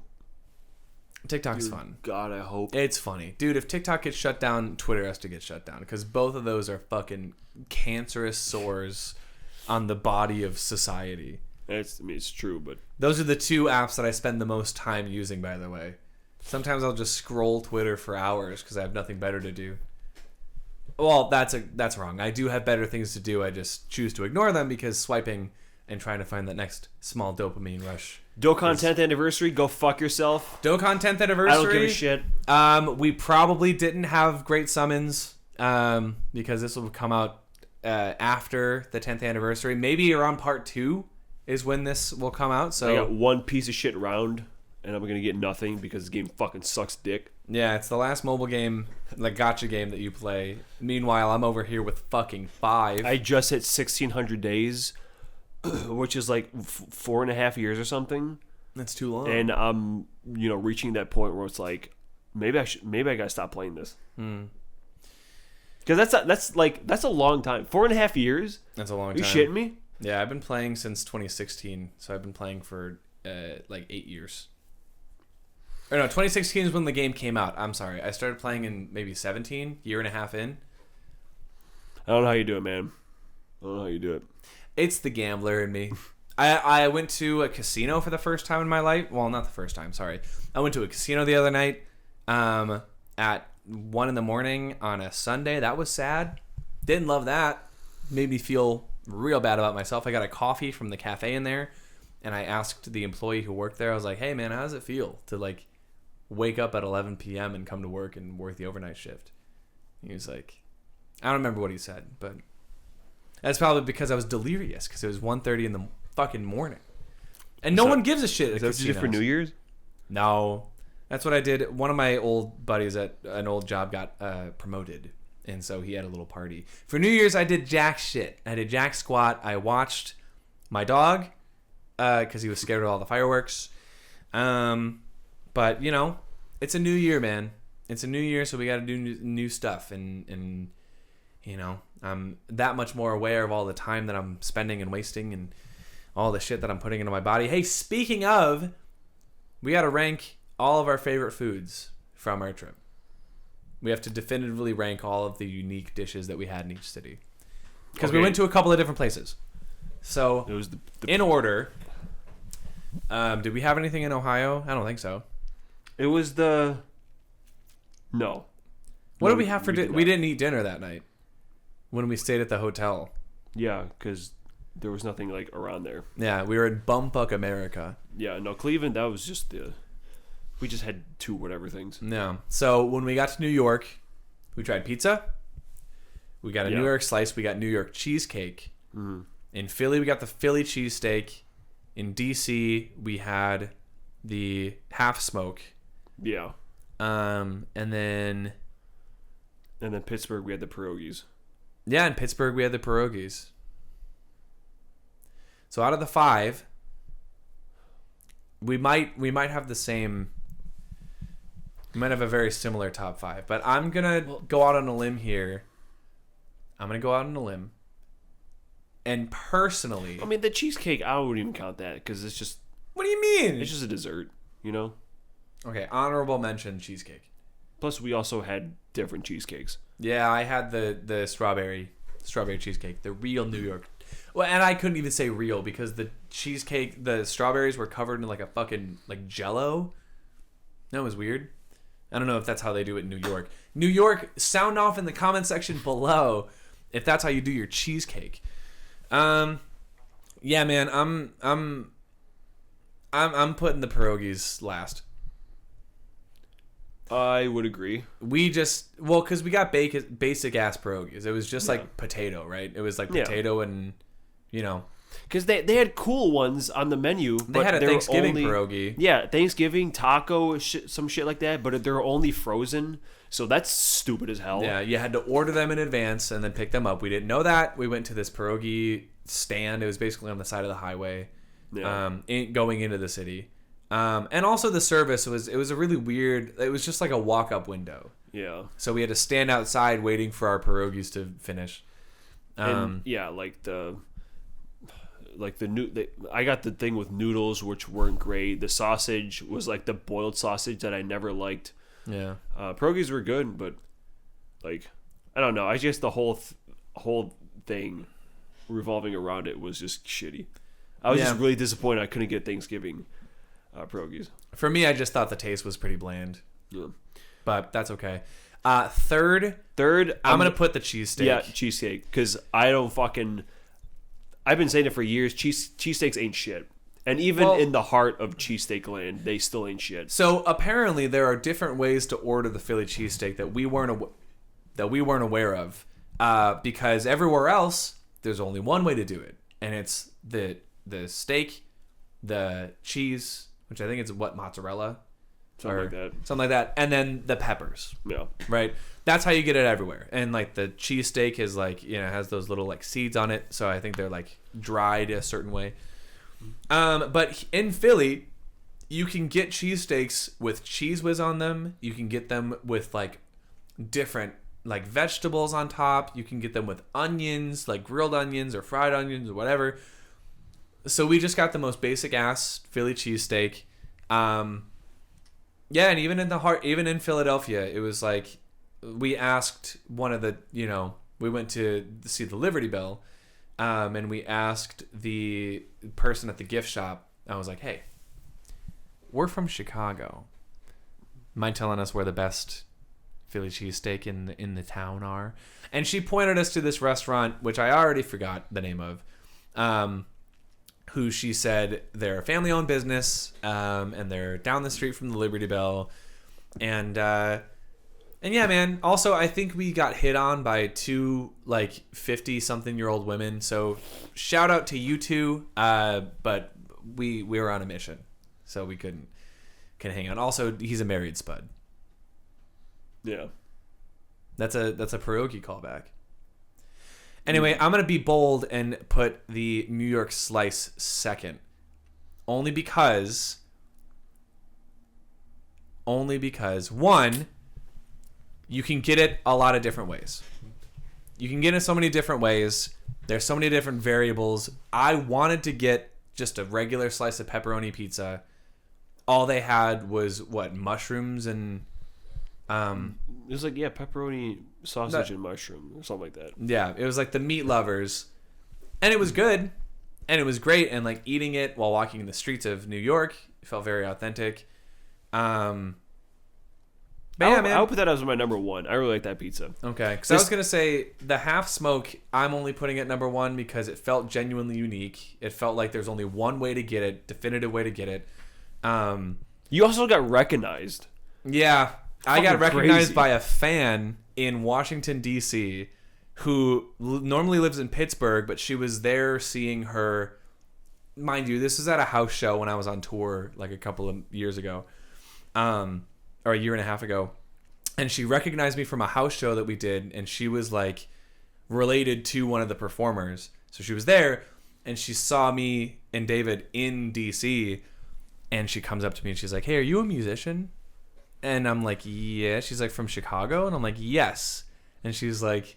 TikTok's fun. God, I hope. It's funny. Dude, if TikTok gets shut down, Twitter has to get shut down because both of those are fucking cancerous sores on the body of society. It's true, but Those are the two apps that I spend the most time using, by the way. Sometimes I'll just scroll Twitter for hours because I have nothing better to do. Well, that's wrong. I do have better things to do. I just choose to ignore them because swiping and trying to find that next small dopamine rush. Dokkan 10th anniversary, go fuck yourself. Dokkan 10th anniversary. I don't give a shit. We probably didn't have great summons because this will come out after the 10th anniversary. Maybe around part 2 is when this will come out. I So got one piece of shit round. and I'm gonna get nothing because the game fucking sucks dick. Yeah, it's the last mobile game, like gotcha game that you play. Meanwhile, I'm over here with fucking 5. I just hit 1,600 days, which is like 4.5 years or something, That's too long. and I'm reaching that point where it's like maybe I gotta stop playing this. Because that's a long time. 4.5 years. That's a long Are time. you shitting me? Yeah, I've been playing since 2016, so I've been playing for like 8 years. Or no, 2016 is when the game came out. I'm sorry. I started playing in maybe 17, year and a half in. I don't know how you do it, man. I don't know how you do it. It's the gambler in me. I went to a casino for the first time in my life. Well, not the first time, sorry. I went to a casino the other night at 1 a.m. on a Sunday. That was sad. Didn't love that. Made me feel real bad about myself. I got a coffee from the cafe in there, and I asked the employee who worked there, I was like, hey, man, how does it feel to, like, wake up at 11 p.m. and come to work and work the overnight shift? He was like, I don't remember what he said, but that's probably because I was delirious because it was 1:30 in the fucking morning. And no one gives a shit at Is that what you did for casinos. New Year's? No. That's what I did. One of my old buddies at an old job got promoted, and so he had a little party. For New Year's, I did jack shit. I did jack squat. I watched my dog because he was scared of all the fireworks. But, it's a new year, man. It's a new year, so we got to do new stuff. And I'm that much more aware of all the time that I'm spending and wasting and all the shit that I'm putting into my body. Hey, speaking of, we got to rank all of our favorite foods from our trip. We have to definitively rank all of the unique dishes that we had in each city. Because we went to a couple of different places. So, It was the in order, did we have anything in Ohio? I don't think so. It was the. No. What No, did we have for dinner? We didn't eat dinner that night when we stayed at the hotel. Yeah, because there was nothing like around there. Yeah, we were in Bumfuck America. Yeah, no, Cleveland. That was just the. We just had 2 whatever things. Yeah. So when we got to New York, we tried pizza. We got a New York slice. We got New York cheesecake. Mm-hmm. In Philly, we got the Philly cheesesteak. In DC, we had the half smoke. Yeah. And then Pittsburgh, we had the pierogies. yeah, in Pittsburgh, we had the pierogies. So out of the 5, we might have the same. We might have a very similar top 5, but I'm gonna go out on a limb here. And personally, I mean, the cheesecake, I wouldn't even count that because it's just what do you mean? it's just a dessert, you know. Okay, honorable mention cheesecake. Plus, we also had different cheesecakes. Yeah, I had the strawberry cheesecake, the real New York. Well, and I couldn't even say real because the cheesecake, the strawberries were covered in like a fucking like Jello. That was weird. I don't know if that's how they do it in New York. New York, sound off in the comment section below if that's how you do your cheesecake. Yeah, man, I'm putting the pierogies last. I would agree. We just because we got basic ass pierogies. It was just like potato, right? It was like potato and Because they had cool ones on the menu. They had a Thanksgiving pierogi. Yeah, Thanksgiving, taco, some shit like that, but they're only frozen. So that's stupid as hell. Yeah, you had to order them in advance and then pick them up. We didn't know that. We went to this pierogi stand. It was basically on the side of the highway, going into the city. And also the service was a really weird. It was just like a walk-up window. Yeah. So we had to stand outside waiting for our pierogies to finish. And I got the thing with noodles, which weren't great. The sausage was like the boiled sausage that I never liked. Yeah. Pierogies were good, but like I don't know. I guess the whole thing revolving around it was just shitty. I was just really disappointed I couldn't get Thanksgiving pierogies. For me, I just thought the taste was pretty bland. Yeah. But that's okay. Third, I'm gonna put the cheesesteak. Yeah, cheesesteak, because I don't fucking. I've been saying it for years. Cheesesteaks ain't shit, and even in the heart of cheesesteak land, they still ain't shit. So apparently, there are different ways to order the Philly cheesesteak that we weren't aware of, because everywhere else there's only one way to do it, and it's the steak, the cheese, which I think is what, mozzarella? Something like that. Something like that. And then the peppers. Yeah. Right? That's how you get it everywhere. And like the cheesesteak is like, has those little like seeds on it. So I think they're like dried a certain way. But in Philly, you can get cheesesteaks with Cheez Whiz on them. You can get them with like different like vegetables on top. You can get them with onions, like grilled onions or fried onions or whatever. So we just got the most basic ass Philly cheesesteak. Yeah, and even in Philadelphia, it was like we asked one of the, we went to see the Liberty Bell, and we asked the person at the gift shop. I was like, "Hey, we're from Chicago. Mind telling us where the best Philly cheesesteak in the town are?" And she pointed us to this restaurant, which I already forgot the name of. Who she said they're a family-owned business, and they're down the street from the Liberty Bell, and yeah, man. Also, I think we got hit on by two like 50-something-year-old women. So shout out to you two, but we were on a mission, so we couldn't hang on. Also, he's a married spud. Yeah, that's a pierogi callback. Anyway, I'm going to be bold and put the New York slice second. Only because, one, you can get it a lot of different ways. You can get it so many different ways. There's so many different variables. I wanted to get just a regular slice of pepperoni pizza. All they had was, mushrooms and... it was like, pepperoni, sausage, and mushroom or something like that. Yeah, it was like the meat lovers. And it was good. And it was great. And like eating it while walking in the streets of New York, it felt very authentic. But yeah, man. I would put that as my number one. I really like that pizza. Okay. Because I was going to say the half smoke, I'm only putting it number one because it felt genuinely unique. It felt like there's only one way to get it, definitive way to get it. You also got recognized. Yeah. I got recognized crazy. by a fan in Washington, D.C., who normally lives in Pittsburgh, but she was there seeing her. Mind you, this is at a house show when I was on tour like a couple of years ago, or a year and a half ago. And she recognized me from a house show that we did, and she was like related to one of the performers. So she was there, and she saw me and David in D.C., and she comes up to me and she's like, "Hey, are you a musician?" And I'm like, "Yeah." She's like, "From Chicago?" And I'm like, "Yes." And she's like,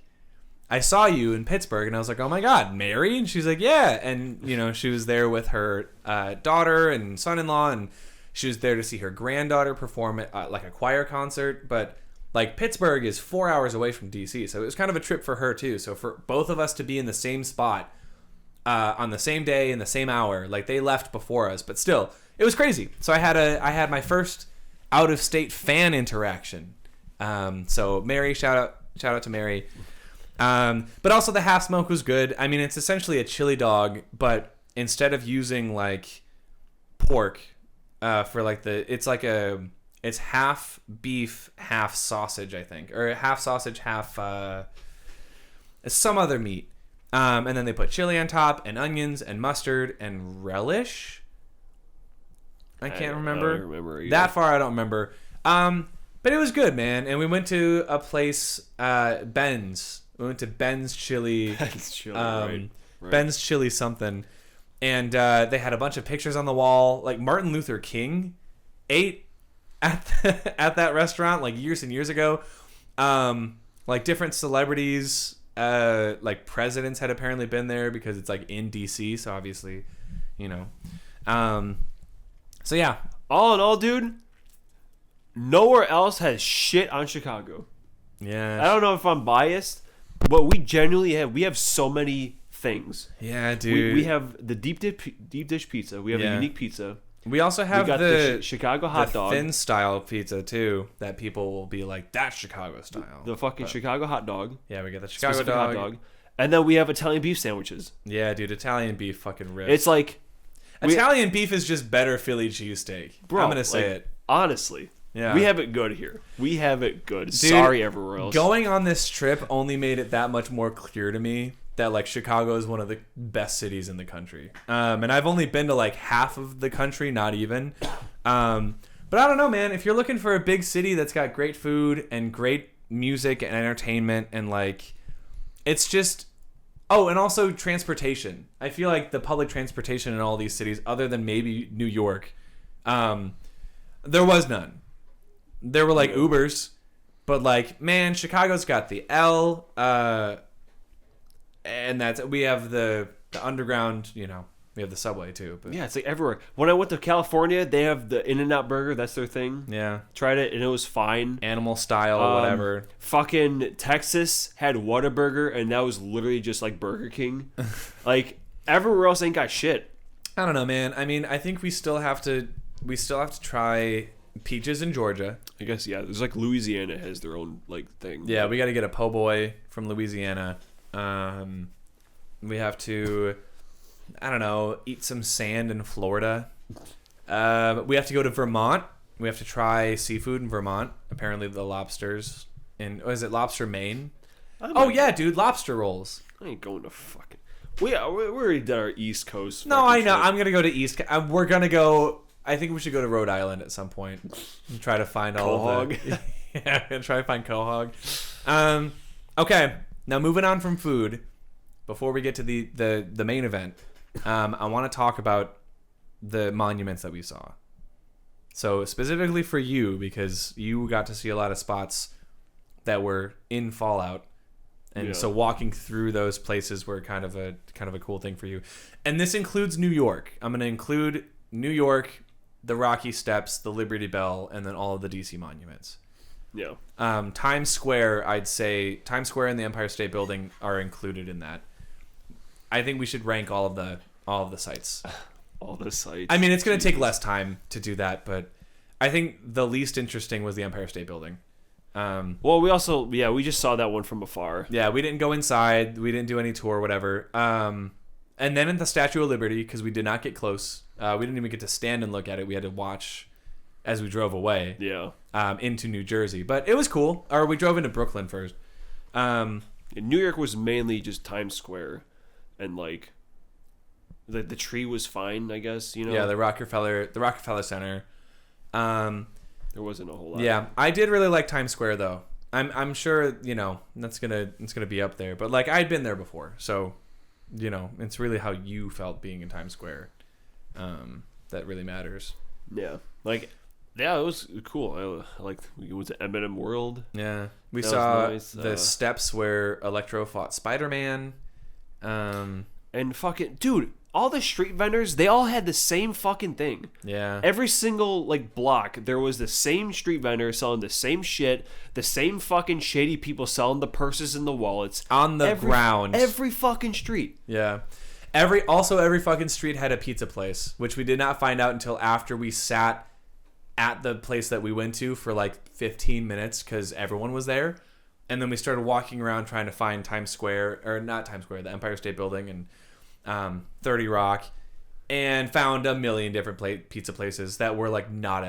"I saw you in Pittsburgh." And I was like, "Oh my God, Mary?" And she's like, "Yeah." And, she was there with her daughter and son-in-law, and she was there to see her granddaughter perform at like a choir concert. But like Pittsburgh is 4 hours away from DC. So it was kind of a trip for her too. So for both of us to be in the same spot on the same day in the same hour, like they left before us, but still, it was crazy. So I had my first out-of-state fan interaction. So Mary, shout out to Mary. But also the half smoke was good. I mean, it's essentially a chili dog, but instead of using like pork for like it's half beef, half sausage, I think, or half sausage, half some other meat. And then they put chili on top and onions and mustard and relish. I can't remember. I don't remember either. That far I don't remember. But it was good, man. And we went to a place, Ben's. We went to Ben's Chili. Ben's Chili, right. Ben's Chili something. And they had a bunch of pictures on the wall. Like Martin Luther King ate at that restaurant like years and years ago. Like different celebrities, like presidents had apparently been there because it's like in DC. So obviously, So yeah, all in all, dude, nowhere else has shit on Chicago. Yeah. I don't know if I'm biased, but we genuinely have so many things. Yeah, dude. We have the deep dish pizza. We have a unique pizza. We also have we got the Chicago hot dog, thin style pizza too. That people will be like, "That's Chicago style." The fucking Chicago hot dog. Yeah, we got the Chicago hot dog, and then we have Italian beef sandwiches. Yeah, dude, Italian beef fucking rips. It's like Italian beef is just better Philly cheesesteak. Bro, I'm gonna say it honestly. Yeah, we have it good here. We have it good. Dude, sorry, everywhere else. Going on this trip only made it that much more clear to me that like Chicago is one of the best cities in the country. And I've only been to like half of the country, not even. But I don't know, man. If you're looking for a big city that's got great food and great music and entertainment and like, it's just, oh, and also transportation. I feel like the public transportation in all these cities, other than maybe New York, there was none. There were like Ubers, but like, man, Chicago's got the L, and we have the underground, you know, we have the subway too. But Yeah, it's like everywhere. When I went to California, they have the In-N-Out burger. That's their thing. yeah, Tried it, and it was fine. animal style, whatever. Fucking Texas had Whataburger, and that was literally just like Burger King. Like, everywhere else ain't got shit. I don't know, man. I mean, I think we still have to try Peaches in Georgia. I guess, yeah. There's like Louisiana has their own like thing. Yeah, we got to get a po' boy from Louisiana. We have to, I don't know, eat some sand in Florida. We have to go to Vermont. We have to try seafood in Vermont. Apparently the lobsters is it Lobster Maine? Oh yeah, dude, lobster rolls. I ain't going to fucking... We already did our East Coast. No, I fucking know. trip. I'm going to go to East we're going to go, I think we should go to Rhode Island at some point and try to find all of the... Yeah, and try to find Quahog. Okay, now moving on from food, before we get to the main event, I want to talk about the monuments that we saw. So specifically for you, because you got to see a lot of spots that were in Fallout, and so walking through those places were kind of a cool thing for you. And this includes New York. I'm going to include New York, the Rocky Steps, the Liberty Bell, and then all of the DC monuments. Yeah. Times Square, I'd say Times Square and the Empire State Building are included in that. I think we should rank all of the sites. All the sites. I mean, it's going to take less time to do that, but I think the least interesting was the Empire State Building. Well, we just saw that one from afar. Yeah, we didn't go inside. We didn't do any tour, whatever. And then in the Statue of Liberty, because we did not get close. We didn't even get to stand and look at it. We had to watch as we drove away. Yeah. Into New Jersey. But it was cool. Or we drove into Brooklyn first. New York was mainly just Times Square, and like the tree was fine, I guess. You know. Yeah, the Rockefeller Center. There wasn't a whole lot. Yeah, I did really like Times Square though. I'm sure, you know, it's gonna be up there. But like, I'd been there before, so you know, it's really how you felt being in Times Square that really matters. Yeah, like, yeah, it was cool. I like, we went to M&M World. Yeah, we That saw was nice. the steps where Electro fought Spider-Man. And fucking dude, all the street vendors, they all had the same fucking thing. Yeah. Every single like block, there was the same street vendor selling the same shit, the same fucking shady people selling the purses and the wallets On the ground. Every fucking street. Yeah. Every fucking street had a pizza place, which we did not find out until after we sat at the place that we went to for like 15 minutes because everyone was there. And then we started walking around trying to find Times Square, or not Times Square, the Empire State Building and 30 Rock, and found a million different pizza places that were like not,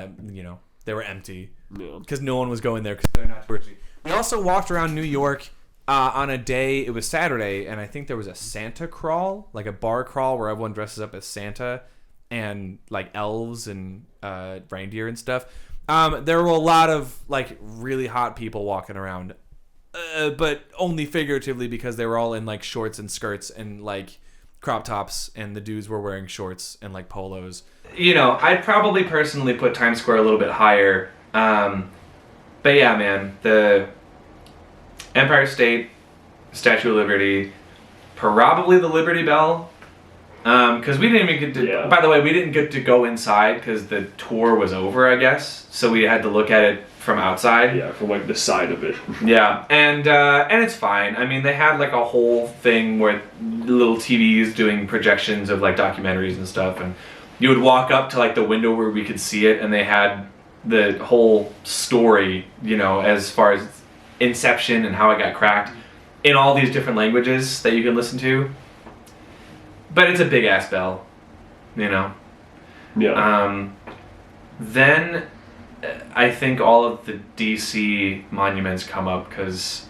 they were empty because no one was going there because they're not touristy. We also walked around New York on a day, it was Saturday, and I think there was a Santa crawl, like a bar crawl where everyone dresses up as Santa and like elves and reindeer and stuff. There were a lot of like really hot people walking around. But only figuratively because they were all in like shorts and skirts and like crop tops, and the dudes were wearing shorts and like polos. You know, I'd probably personally put Times Square a little bit higher. But yeah, man, the Empire State, Statue of Liberty, probably the Liberty Bell. Because we didn't even get to. Yeah. By the way, we didn't get to go inside because the tour was over, I guess. So we had to look at it from outside. Yeah, from like the side of it. Yeah, and it's fine. I mean, they had like a whole thing where little TVs doing projections of like documentaries and stuff, and you would walk up to like the window where we could see it, and they had the whole story, you know, as far as Inception and how it got cracked in all these different languages that you can listen to. But it's a big ass bell, you know. Yeah. Then I think all of the DC monuments come up because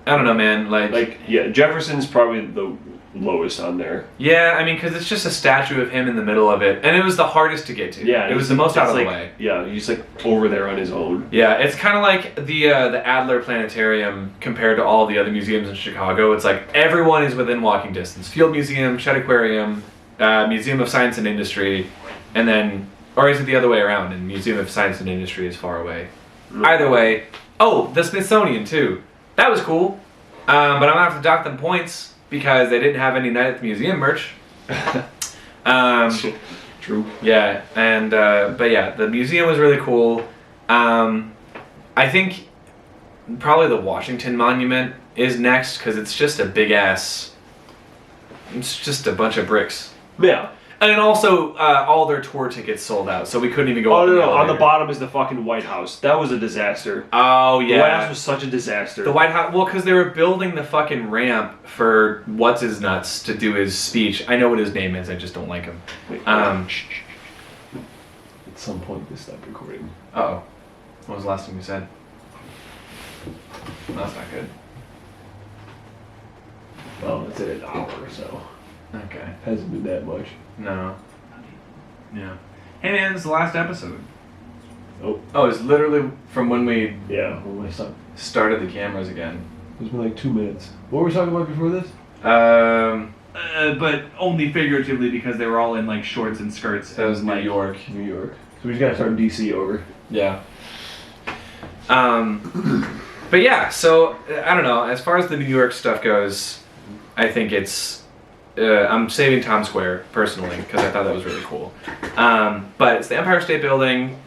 I don't know, man. Like, yeah, Jefferson's probably the lowest on there. Yeah, I mean, because it's just a statue of him in the middle of it, and it was the hardest to get to. Yeah, it was the most out of like, the way. Yeah, he's like over there on his own. Yeah, it's kind of like the Adler Planetarium compared to all the other museums in Chicago. It's like everyone is within walking distance. Field Museum, Shedd Aquarium, Museum of Science and Industry, and then, or is it the other way around? And Museum of Science and Industry is far away. Either way. Oh, the Smithsonian too. That was cool. But I'm gonna have to dock them points because they didn't have any Night at the Museum merch. True. Yeah, and but yeah, the museum was really cool. I think probably the Washington Monument is next because it's just a big ass. It's just a bunch of bricks. Yeah. And also, all their tour tickets sold out, so we couldn't even go. Oh up no, the no! On the elevator. bottom is the fucking White House. That was a disaster. Oh yeah. The White House was such a disaster. The White House, well, because they were building the fucking ramp for what's his nuts to do his speech. I know what his name is. I just don't like him. Wait, At some point, this stopped recording. oh, what was the last thing you said? That's not good. Oh, it's at an hour or so. Okay. Hasn't been that much. No. Yeah. Hey man, this is the last episode. Oh. Oh, it's literally from when we Yeah. Well, my son. started the cameras again. It's been like 2 minutes. What were we talking about before this? But only figuratively because they were all in like shorts and skirts. That was New York. New York. So we just gotta start DC over. Yeah. But yeah, so I don't know. As far as the New York stuff goes, I think it's. I'm saving Times Square personally because I thought that was really cool. But it's the Empire State Building,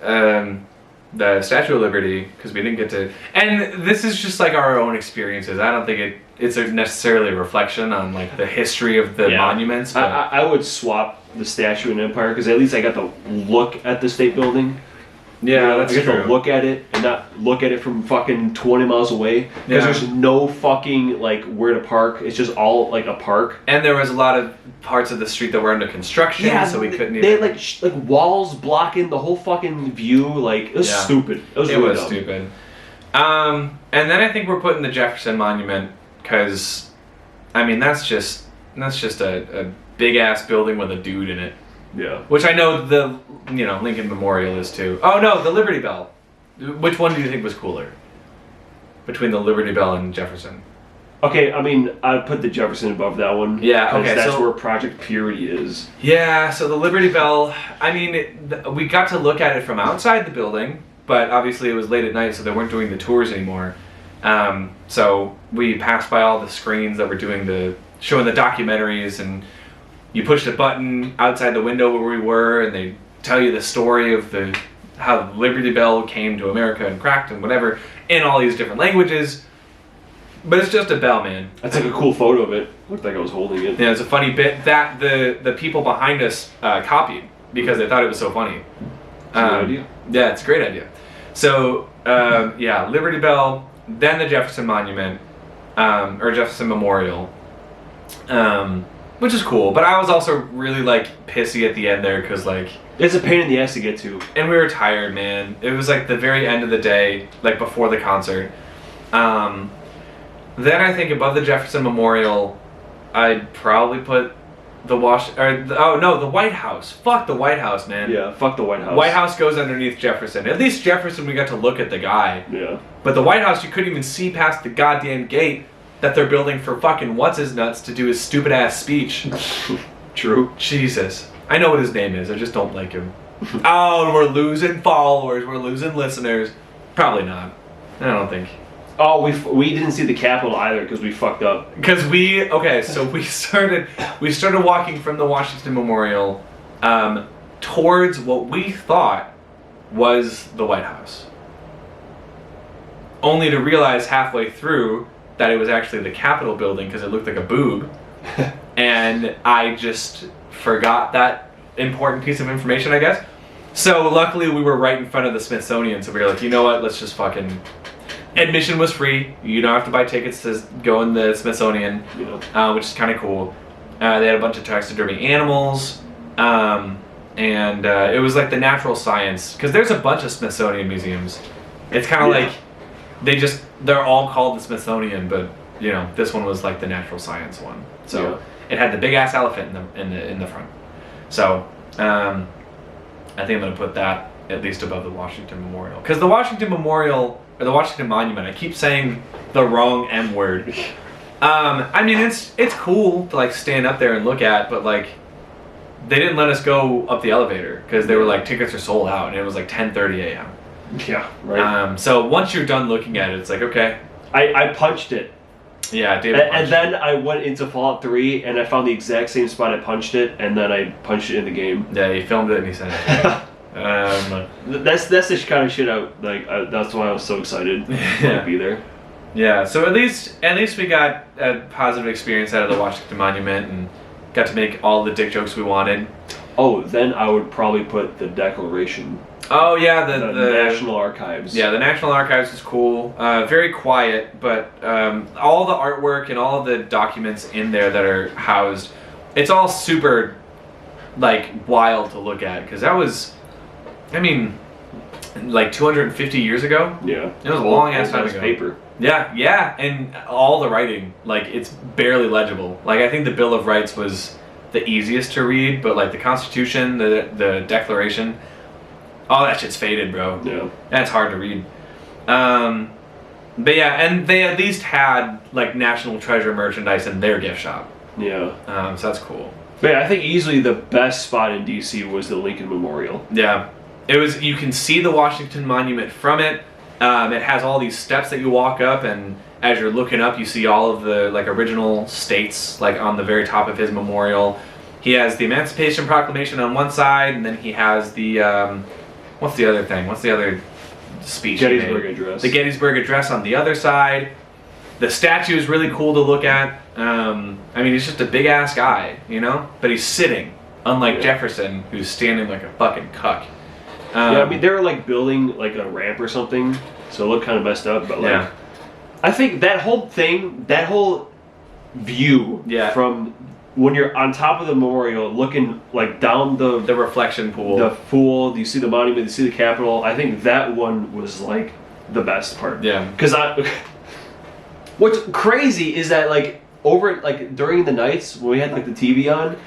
the Statue of Liberty because we didn't get to. And this is just like our own experiences. I don't think it's necessarily a reflection on like the history of the monuments. But I would swap the statue and Empire because at least I got to look at the State Building. yeah, that's I get true. to look at it and not look at it from fucking 20 miles away because Yeah. there's no fucking like where to park. It's just all like a park. And there was a lot of parts of the street that were under construction, so we couldn't They even. had like walls blocking the whole fucking view. Like it was Yeah. stupid. It was It really was dumb. stupid. And then I think we're putting the Jefferson Monument because, I mean, that's just a big ass building with a dude in it, Yeah. which I know the Lincoln Memorial is too. Oh no, the Liberty Bell. Which one do you think was cooler? Between the Liberty Bell and Jefferson. Okay, I mean, I'd put the Jefferson above that one. Yeah, 'cause okay, that's so- where Project Purity is. Yeah, so the Liberty Bell, I mean, we got to look at it from outside the building, but obviously it was late at night, so they weren't doing the tours anymore. So we passed by all the screens that were showing the documentaries, and you pushed a button outside the window where we were, and they tell you the story of how the Liberty Bell came to America and cracked and whatever, in all these different languages. But it's just a bell, man. That's like a cool photo of it. Looked like I was holding it. Yeah, it's a funny bit that the people behind us copied because they thought it was so funny. It's a good idea. Yeah, it's a great idea. So, yeah, Liberty Bell, then the Jefferson Monument, or Jefferson Memorial, which is cool. But I was also really, like, pissy at the end there because, like... It's a pain in the ass to get to. And we were tired, man. It was, like, the very end of the day, like, before the concert. Then I think above the Jefferson Memorial, I'd probably put the White House. Fuck the White House, man. Yeah, fuck the White House. White House goes underneath Jefferson. At least Jefferson, we got to look at the guy. Yeah. But the White House, you couldn't even see past the goddamn gate that they're building for fucking what's-his-nuts to do his stupid-ass speech. True. Jesus. I know what his name is. I just don't like him. Oh, we're losing followers. We're losing listeners. Probably not. I don't think. Oh, we didn't see the Capitol either because we fucked up. Because we started walking from the Washington Memorial towards what we thought was the White House. Only to realize halfway through that it was actually the Capitol building because it looked like a boob. And I just forgot that important piece of information, I guess. So luckily we were right in front of the Smithsonian, so we were like, you know what, let's just fucking... Admission was free. You don't have to buy tickets to go in the Smithsonian, which is kind of cool. They had a bunch of taxidermy animals, and it was like the natural science, because there's a bunch of Smithsonian museums. It's kind of like they're all called the Smithsonian, but this one was like the natural science one. So it had the big ass elephant in the front. So I think I'm gonna put that at least above the Washington Memorial, because the Washington Memorial or the Washington Monument, I keep saying the wrong M word. I mean, it's cool to like stand up there and look at, but like they didn't let us go up the elevator because they were like tickets are sold out, and it was like 10:30 a.m. Yeah, right. So once you're done looking at it, it's like, okay. I punched it. Yeah, David. And then I went into Fallout 3 and I found the exact same spot I punched it, and then I punched it in the game. Yeah, he filmed it and he sent it. That's the kind of shit that's why I was so excited to be there. Yeah, so at least we got a positive experience out of the Washington Monument and got to make all the dick jokes we wanted. Oh, then I would probably put the Declaration. Oh yeah, the National Archives. Yeah, the National Archives is cool. Very quiet, but all the artwork and all of the documents in there that are housed, it's all super like wild to look at, because that was, I mean, like 250 years ago. Yeah, it was a long ass time ago. Paper. Yeah, and all the writing, like it's barely legible. Like I think the Bill of Rights was the easiest to read, but like the Constitution, the Declaration, all that shit's faded, bro. Yeah. That's hard to read. But yeah, and they at least had like National Treasure merchandise in their gift shop. Yeah. So that's cool. But yeah, I think easily the best spot in DC was the Lincoln Memorial. Yeah. It was, you can see the Washington Monument from it. It has all these steps that you walk up, and as you're looking up, you see all of the like original states like on the very top of his memorial. He has the Emancipation Proclamation on one side, and then he has the what's the other thing? What's the other speech? Gettysburg Address. The Gettysburg Address on the other side. The statue is really cool to look at. I mean, he's just a big ass guy, but he's sitting, unlike Jefferson, who's standing like a fucking cuck. Yeah, I mean, they were like building like a ramp or something, so it looked kind of messed up. But like, I think that whole thing, that whole view from when you're on top of the memorial, looking like down the reflection pool, you see the monument, you see the Capitol. I think that one was like the best part. Yeah, because what's crazy is that like over like during the nights when we had like the TV on,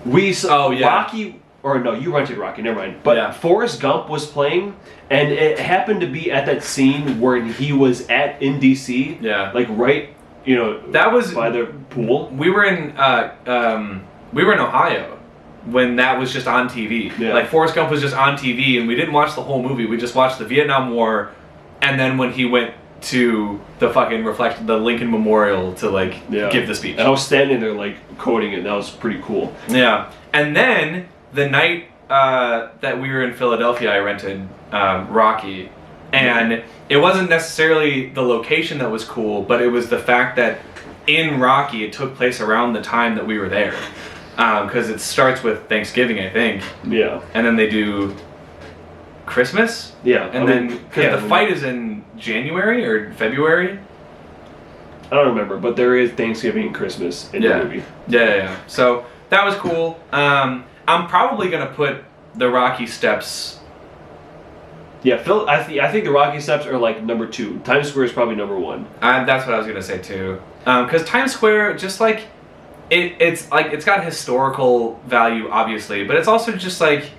we saw Rocky. Or no, you rented Rocky, never mind. But Forrest Gump was playing, and it happened to be at that scene where he was in DC. Yeah. Like right, that was by the pool. We were in Ohio when that was just on TV. Yeah. Like Forrest Gump was just on TV, and we didn't watch the whole movie. We just watched the Vietnam War, and then when he went to the fucking the Lincoln Memorial to like give the speech. And I was standing there like quoting it. And that was pretty cool. Yeah. And then the night that we were in Philadelphia, I rented Rocky, and it wasn't necessarily the location that was cool, but it was the fact that in Rocky it took place around the time that we were there, because it starts with Thanksgiving, I think. Yeah. And then they do Christmas. Yeah. And then because the fight is in January or February. I don't remember, but there is Thanksgiving and Christmas in the movie. Yeah. So that was cool. I'm probably gonna put the Rocky Steps. Yeah, I think the Rocky Steps are like number 2. Times Square is probably number 1. That's what I was gonna say too. Because Times Square, just like it's got historical value, obviously, but it's also just like,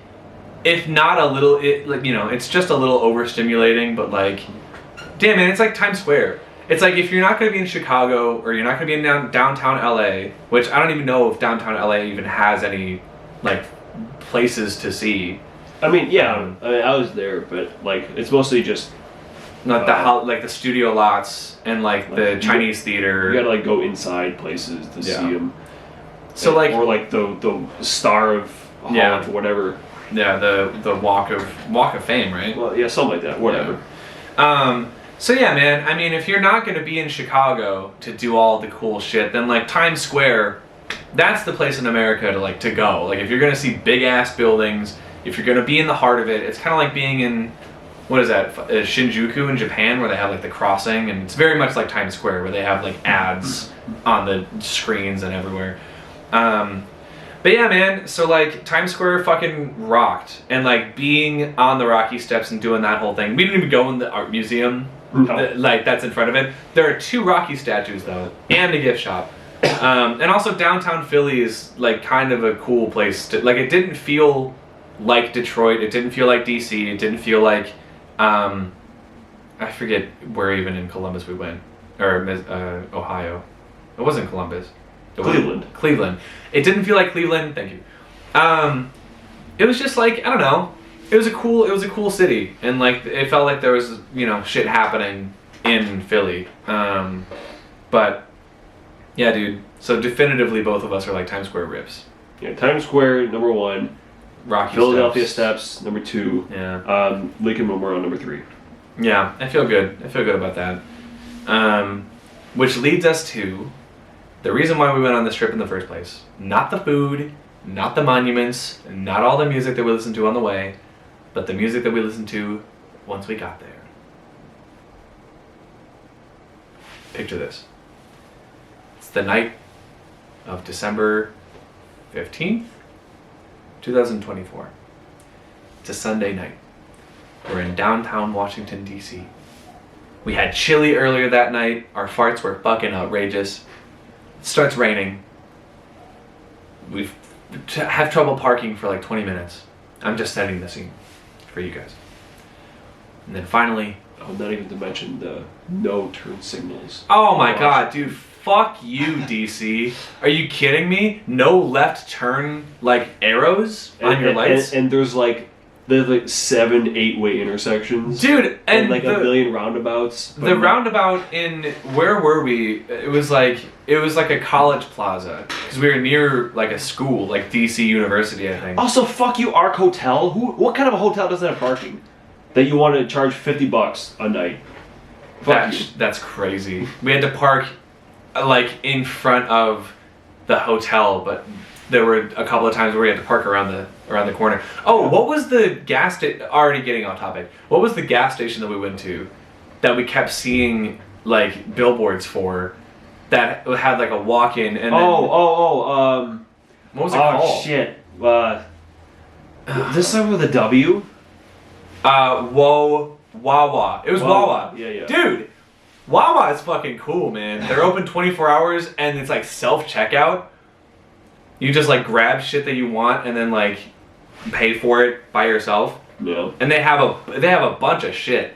if not a little, it's just a little overstimulating. But like, damn man, it's like Times Square. It's like if you're not gonna be in Chicago or you're not gonna be in downtown LA, which I don't even know if downtown LA even has any like places to see. I mean, I was there, but like it's mostly just like the studio lots and like the Chinese theater. You gotta like go inside places to see them. So like, or like the Star of Holland or whatever. Yeah, the Walk of Fame, right? Well, yeah, something like that. Whatever. Yeah. So yeah, man. I mean, if you're not gonna be in Chicago to do all the cool shit, then like Times Square, that's the place in America to go. Like if you're gonna see big ass buildings, if you're gonna be in the heart of it, it's kind of like being in, what is that, Shinjuku in Japan, where they have like the crossing, and it's very much like Times Square, where they have like ads on the screens and everywhere. But yeah, man, so like Times Square fucking rocked. And like being on the Rocky Steps and doing that whole thing. We didn't even go in the art museum, like that's in front of it. There are 2 Rocky statues though, and a gift shop. And also downtown Philly is like kind of a cool place to, like, it didn't feel like Detroit, it didn't feel like DC, it didn't feel like, I forget where even in Columbus we went, or Ohio. It wasn't Columbus. Cleveland. It didn't feel like Cleveland. Thank you. It was just like, I don't know. It was a cool city, and like it felt like there was, you know, shit happening in Philly. But yeah, dude. So definitively, both of us are like Times Square rips. Yeah, Times Square number 1, Rocky Philadelphia Steps number 2, Yeah. Lincoln Memorial number 3. Yeah, I feel good. I feel good about that. Which leads us to the reason why we went on this trip in the first place. Not the food, not the monuments, not all the music that we listened to on the way, but the music that we listened to once we got there. Picture this. It's the night of December 15th, 2024. It's a Sunday night. We're in downtown Washington, D.C. We had chili earlier that night. Our farts were fucking outrageous. It starts raining. We have trouble parking for like 20 minutes. I'm just setting the scene for you guys. And then finally... Oh, not even to mention the no turn signals. Oh my god, dude. Fuck you, DC. Are you kidding me? No left turn, like, arrows on your lights? And there's like 7, 8-way intersections. Dude, and like a million roundabouts. The roundabout in, where were we? It was like a college plaza. Because we were near like a school, like DC University, I think. Also, fuck you, Ark Hotel. What kind of a hotel doesn't have parking? That you want to charge $50 a night? Fuck you. That's crazy. We had to park like in front of the hotel, but there were a couple of times where we had to park around the corner. Oh, what was the gas station? Already getting off topic. What was the gas station that we went to that we kept seeing like billboards for that had like a walk-in and then, what was it called? Oh shit. This time with a W? Wawa. It was Wawa. Yeah. Dude, Wawa is fucking cool, man. They're open 24 hours and it's like self-checkout. You just like grab shit that you want and then like pay for it by yourself. Yeah. And they have a bunch of shit.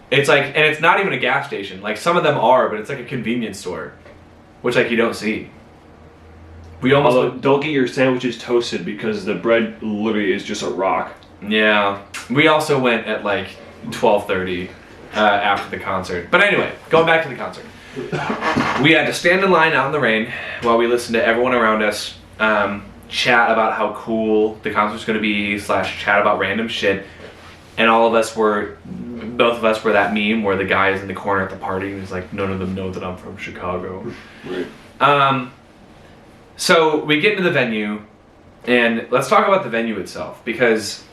It's like, and it's not even a gas station. Like some of them are, but it's like a convenience store, which like you don't see. We almost don't get your sandwiches toasted because the bread literally is just a rock. Yeah. We also went at like 12:30 after the concert. But anyway, going back to the concert. We had to stand in line out in the rain while we listened to everyone around us chat about how cool the concert's going to be / chat about random shit. And both of us were that meme where the guy is in the corner at the party and he's like, none of them know that I'm from Chicago. Right. So we get into the venue, and let's talk about the venue itself, because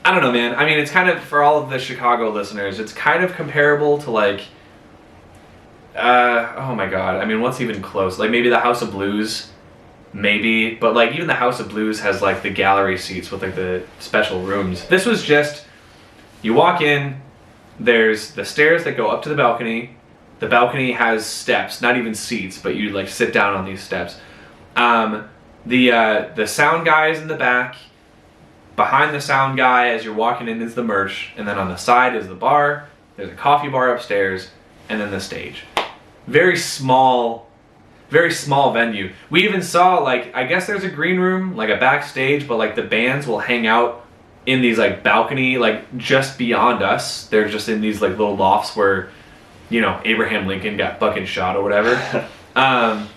I don't know, man. I mean, it's kind of, for all of the Chicago listeners, it's kind of comparable to like, oh my god, I mean, what's even close? Like maybe the House of Blues, maybe, but like even the House of Blues has like the gallery seats with like the special rooms. This was just, you walk in, there's the stairs that go up to the balcony. The balcony has steps, not even seats, but you like sit down on these steps. The sound guy is in the back. Behind the sound guy, as you're walking in, is the merch, and then on the side is the bar. There's a coffee bar upstairs, and then the stage. Very small venue. We even saw, like, I guess there's a green room, like a backstage, but like the bands will hang out in these like balcony, like just beyond us. They're just in these like little lofts where, you know, Abraham Lincoln got fucking shot or whatever.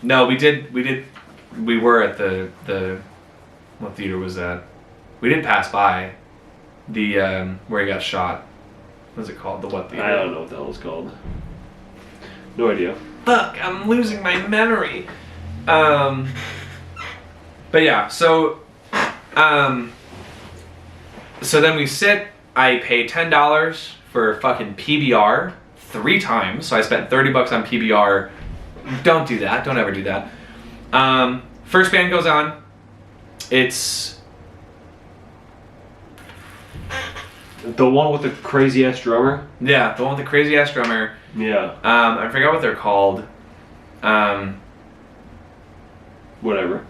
No, we were at the what theater was that? We did pass by the where he got shot. What's it called? The what theater? I don't know what the hell it's called. No idea. Fuck, I'm losing my memory. But yeah, so then we sit. I pay $10 for fucking PBR 3 times, so I spent $30 on PBR. Don't do that. Don't ever do that. First band goes on. It's The one with the crazy ass drummer. the one with the crazy ass drummer. Yeah. I forgot what they're called. Whatever.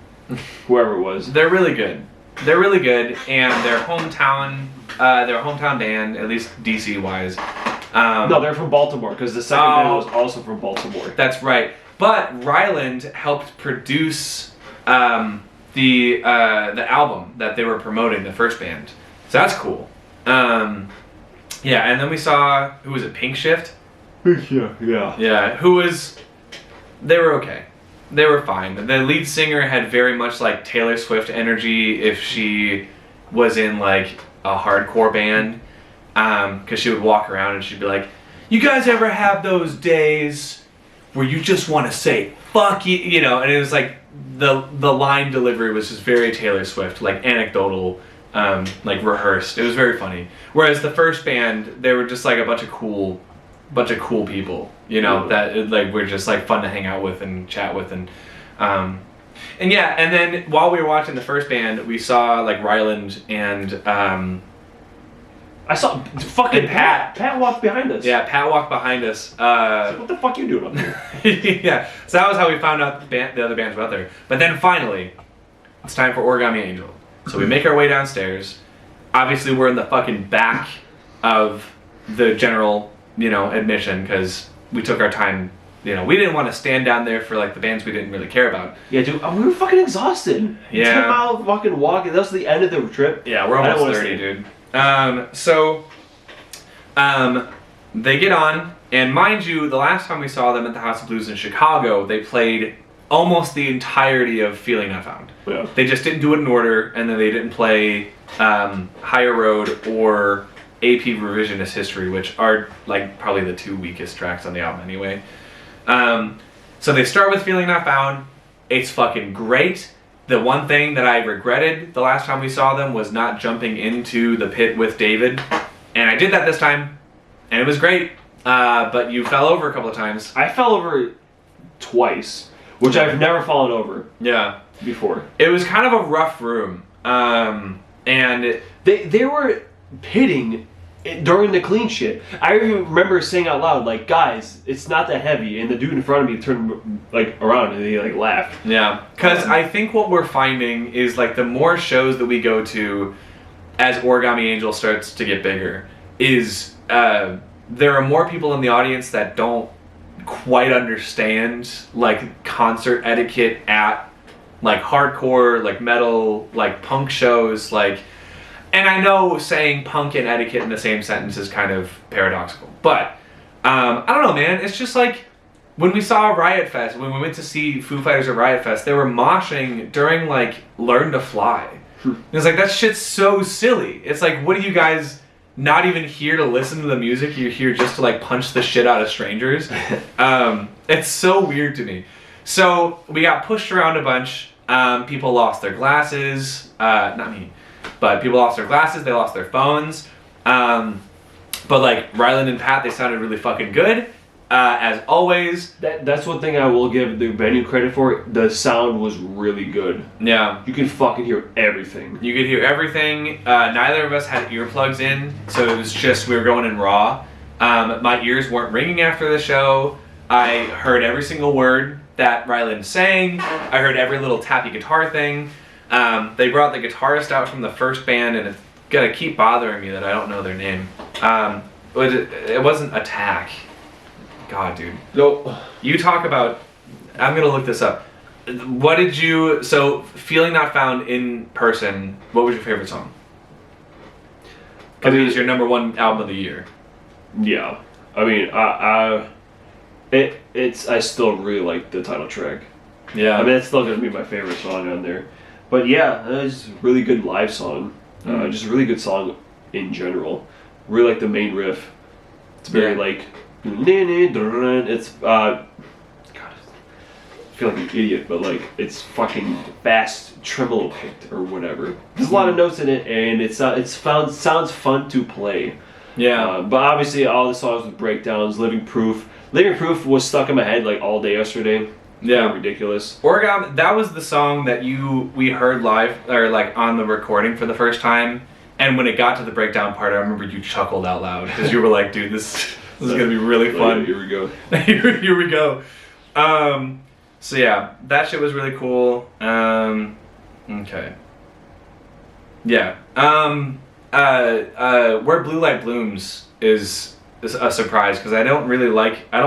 Whoever it was. They're really good. They're really good, and their hometown band, at least DC wise. No, they're from Baltimore because the second band was also from Baltimore. That's right. But Ryland helped produce the album that they were promoting, the first band. So that's cool. And then we saw, who was it, Pink Shift? Yeah. Yeah, they were okay. They were fine. The lead singer had very much like Taylor Swift energy if she was in like a hardcore band. Because she would walk around and she'd be like, "You guys ever have those days where you just want to say fuck you?" You know, and it was like the line delivery was just very Taylor Swift, like anecdotal, like rehearsed. It was very funny. Whereas the first band, they were just like a bunch of cool people, you know, that like were just like fun to hang out with and chat with, and then while we were watching the first band, we saw like Ryland and I saw fucking Pat. Pat walked behind us. Yeah, Pat walked behind us. What the fuck you doing up there? Yeah, so that was how we found out the other bands were out there. But then finally, it's time for Origami Angel. So we make our way downstairs. Obviously, we're in the fucking back of the general, admission because we took our time. We didn't want to stand down there for like the bands we didn't really care about. Yeah, dude, we were fucking exhausted. Yeah. 10-mile fucking walk, and that was the end of the trip. Yeah, we're almost 30, dude. They get on, and mind you, the last time we saw them at the House of Blues in Chicago, they played almost the entirety of Feeling Not Found. Yeah. They just didn't do it in order, and then they didn't play Higher Road or AP Revisionist History, which are like probably the two weakest tracks on the album anyway. So they start with Feeling Not Found. It's fucking great. The one thing that I regretted the last time we saw them was not jumping into the pit with David. And I did that this time, and it was great. But you fell over a couple of times. I fell over twice, which I've never fallen over before. It was kind of a rough room. And they were pitting during the clean shit. I even remember saying out loud, like, "Guys, it's not that heavy." And the dude in front of me turned like around and he like laughed. Yeah, because I think what we're finding is like the more shows that we go to as Origami Angel starts to get bigger, is there are more people in the audience that don't quite understand like concert etiquette at like hardcore, like metal, like punk shows, like. And I know saying punk and etiquette in the same sentence is kind of paradoxical, but I don't know, man. It's just like when we saw Riot Fest, when we went to see Foo Fighters at Riot Fest, they were moshing during like Learn to Fly. It's like, that shit's so silly. It's like, what are you guys not even here to listen to the music? You're here just to like punch the shit out of strangers. It's so weird to me. So we got pushed around a bunch. People lost their glasses. Not me. But people lost their glasses, they lost their phones. But like Ryland and Pat, they sounded really fucking good. As always. That's one thing I will give the venue credit for. The sound was really good. Yeah. You could fucking hear everything. You could hear everything. Neither of us had earplugs in, so it was just, we were going in raw. My ears weren't ringing after the show. I heard every single word that Ryland sang. I heard every little tappy guitar thing. They brought the guitarist out from the first band, and it's gonna keep bothering me that I don't know their name. It wasn't Attack. God, dude. Nope. You talk about. I'm gonna look this up. What did you? So, Feeling Not Found in person. What was your favorite song? Because it was your number one album of the year. Yeah. I mean, I still really like the title track. Yeah. I mean, it's still gonna be my favorite song on there. But yeah, it's a really good live song. Just a really good song in general. Really like the main riff. It's very like. It's God, I feel like an idiot, but like it's fucking fast tremolo picked or whatever. There's a lot of notes in it, and sounds fun to play. Yeah. But obviously, all the songs with breakdowns. Living Proof was stuck in my head like all day yesterday. Yeah. ridiculous. Origami, that was the song that we heard live or like on the recording for the first time, and when it got to the breakdown part, I remember you chuckled out loud because you were like, "Dude, this is gonna be really fun." Here we go. Here we go. So yeah, that shit was really cool. Okay. Yeah. Where Blue Light Blooms is a surprise because I don't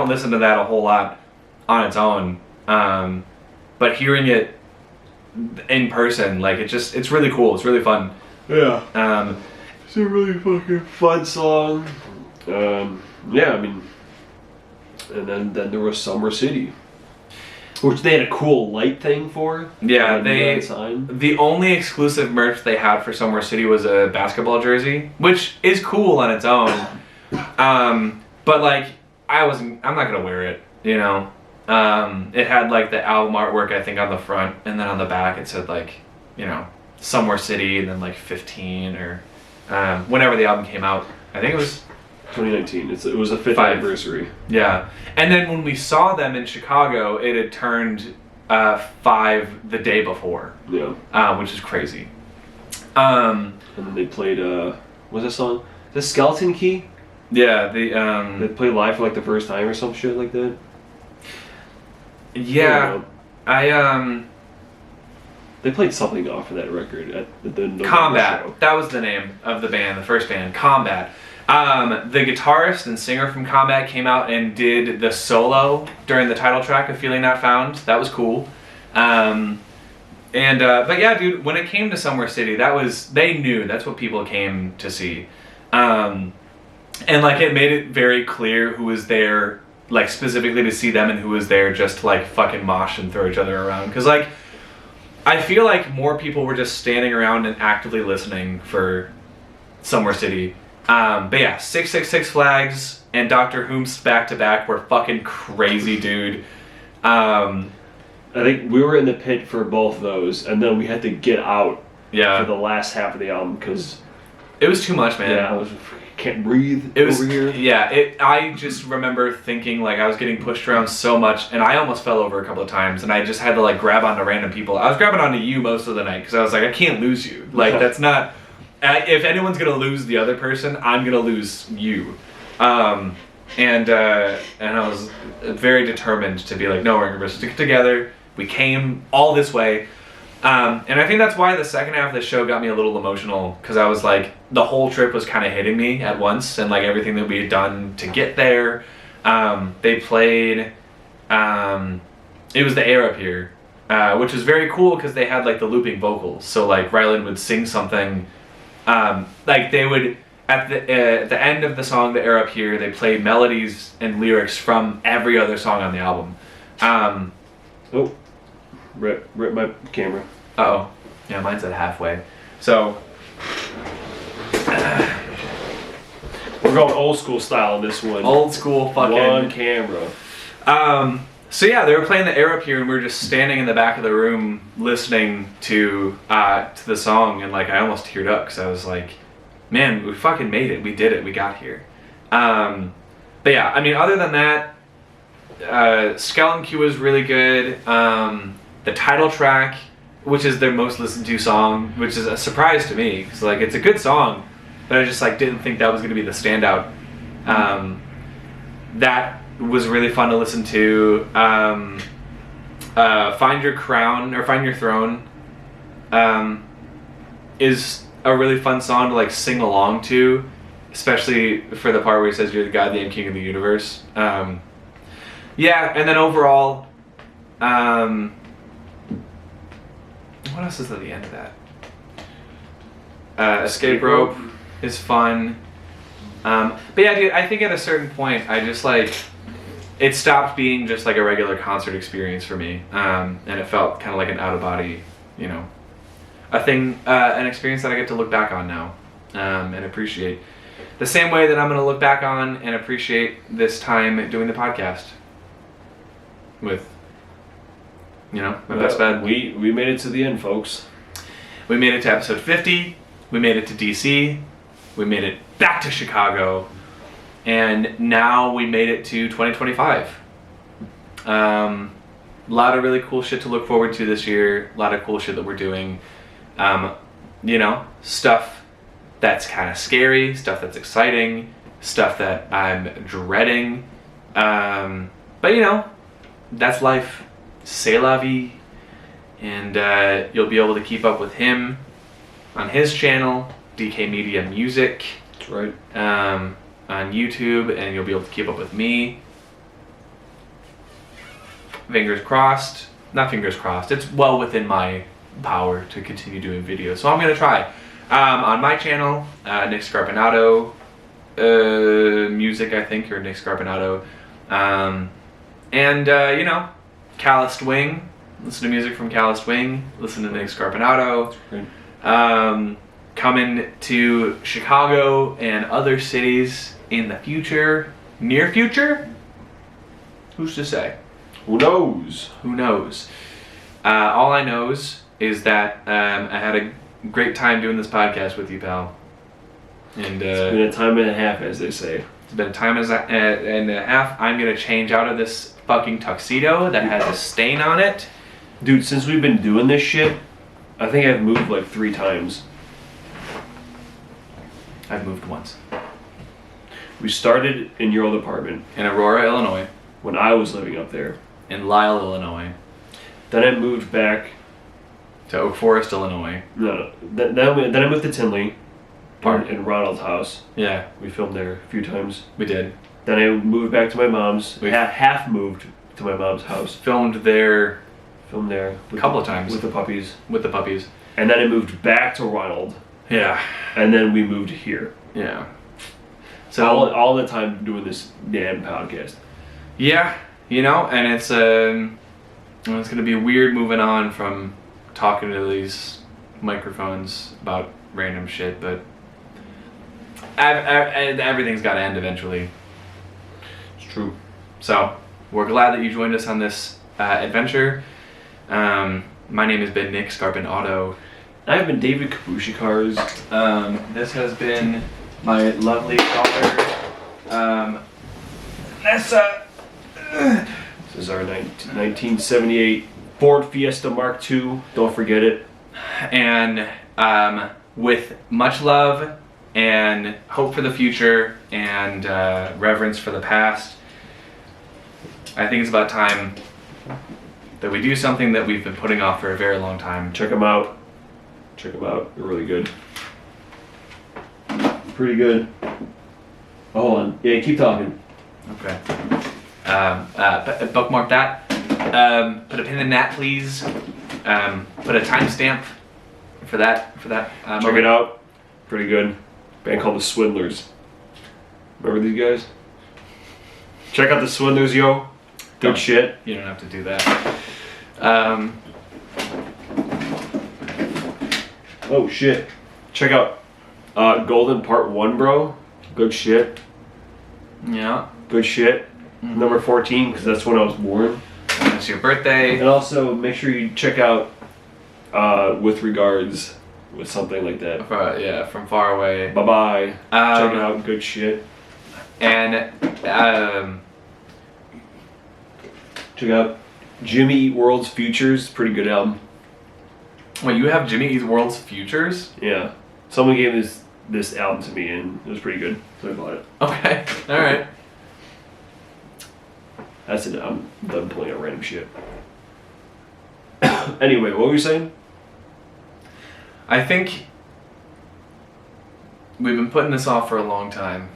listen to that a whole lot on its own. But hearing it in person, like it's really cool. It's really fun. Yeah. It's a really fucking fun song. Yeah, I mean, and then there was Summer City, which they had a cool light thing for. Yeah, sign. The only exclusive merch they had for Summer City was a basketball jersey, which is cool on its own. But like, I'm not gonna wear it, you know. It had like the album artwork, I think, on the front, and then on the back it said like, you know, Somewhere City, and then like 15 or whenever the album came out. I think it was 2019. It was a 5th 5. anniversary. Yeah, and then when we saw them in Chicago, it had turned 5 the day before. Yeah. Which is crazy. And then they played what's that song? The Skeleton Key. Yeah, They played live for like the first time or some shit like that. Yeah, They played something off of that record at the November Combat. show. That was the name of the band, the first band, Combat. The guitarist and singer from Combat came out and did the solo during the title track of Feeling Not Found. That was cool. But yeah, dude, when it came to Somewhere City, they knew that's what people came to see. And like it made it very clear who was there, like specifically to see them, and who was there just to like fucking mosh and throw each other around. Cause like, I feel like more people were just standing around and actively listening for Somewhere City. But yeah, 666 Flags and Dr. Whomst back to back were fucking crazy, dude. I think we were in the pit for both those, and then we had to get out for the last half of the album because it was too much, man. Yeah, can't breathe over here. Yeah, I just remember thinking like I was getting pushed around so much, and I almost fell over a couple of times, and I just had to like grab onto random people. I was grabbing onto you most of the night because I was like, I can't lose you. Like that's not. If anyone's gonna lose the other person, I'm gonna lose you. And I was very determined to be like, no, we're gonna stick together. We came all this way. And I think that's why the second half of the show got me a little emotional, because I was like, the whole trip was kind of hitting me at once, and like everything that we had done to get there. They played, it was the Air Up Here, which was very cool because they had like the looping vocals. So like Ryland would sing something, like they would, at the end of the song, The Air Up Here, they played melodies and lyrics from every other song on the album. Oh. Rip my camera. Uh-oh. Yeah, mine's at halfway. So, we're going old school style in this one. old school fucking... One camera. So yeah, they were playing The Air Up Here, and we were just standing in the back of the room listening to the song, and like I almost teared up because I was like, man, we fucking made it. We did it. We got here. But yeah, I mean, other than that, Skeleton Key was really good. The title track, which is their most listened to song, which is a surprise to me because like it's a good song, but I just like didn't think that was going to be the standout. That was really fun to listen to. Find Your Crown or Find Your Throne is a really fun song to like sing along to, especially for the part where he says you're the goddamn king of the universe. Yeah, and then overall, what else is at the end of that? Escape Rope is fun. But yeah, dude, I think at a certain point, I just like, it stopped being just like a regular concert experience for me. And it felt kind of like an out of body, you know, a thing, an experience that I get to look back on now, and appreciate. The same way that I'm going to look back on and appreciate this time doing the podcast with, you know, my best bud. We made it to the end, folks. We made it to episode 50. We made it to DC. We made it back to Chicago. And now we made it to 2025. A lot of really cool shit to look forward to this year. A lot of cool shit that we're doing. You know, stuff that's kind of scary, stuff that's exciting, stuff that I'm dreading. But you know, that's life. C'est la vie. And you'll be able to keep up with him on his channel, DK Media Music. That's right. On YouTube, and you'll be able to keep up with me. Fingers crossed. Not fingers crossed. It's well within my power to continue doing videos, so I'm gonna try. On my channel, Nick Scarpinato Music, I think, or Nick Scarpinato, and you know, Calloused Wing. Listen to music from Calloused Wing. Listen to Nick Scarpinato. Coming to Chicago and other cities in the future, near future. Who's to say? Who knows? Who knows? All I knows is that I had a great time doing this podcast with you, pal. And It's been a time and a half, as they say. it's been a time and a half. I'm gonna change out of this fucking tuxedo that has a stain on it. Dude, since we've been doing this shit, I think I've moved like 3 times. I've moved once. We started in your old apartment In Aurora, Illinois. when I was living up there. In Lisle, Illinois. Then I moved back. To Oak Forest, Illinois. No. Then I moved to Tinley, in Ronald's house. Yeah, We filmed there a few times. we did. Then I moved back to my mom's. We- Half moved to my mom's house. Filmed there Filmed there a couple of times with the puppies. with the puppies. And then I moved back to Ronald. Yeah, And then we moved here. yeah. So So all the time doing this damn podcast. yeah, you know, and it's gonna be weird moving on from talking to these microphones about random shit, but everything's got to end eventually. It's true. So we're glad that you joined us on this adventure. My name has been Nick Scarpinato. I've been David Kabushikars. This has been my lovely daughter, Nessa. This is our 1978 Ford Fiesta Mark II. Don't forget it. And with much love and hope for the future and reverence for the past, I think it's about time that we do something that we've been putting off for a very long time. Check them out. Check them out. They're really good. Pretty good. Oh, hold on. Yeah, keep talking. Okay. Bookmark that. Put a pin in that, please. Put a timestamp for that. Check it out. Pretty good. Band called the Swindlers. Remember these guys? Check out the Swindlers, yo. Good Don't. shit. You don't have to do that. Oh shit. Check out Golden Part 1, bro. Good shit. Yeah. Good shit. Number 14, because that's when I was born. It's your birthday. And also make sure you check out With Regards with something like that. Yeah, from far away. Bye bye. Check it Um, out. Good shit. And Check out Jimmy Eat World's Futures. Pretty good album. wait, you have Jimmy Eat World's Futures? Yeah. Someone gave this album to me and it was pretty good, so I bought it. Okay. All right. That's it. I'm done pulling out random shit. Anyway, what were you saying? I think we've been putting this off for a long time.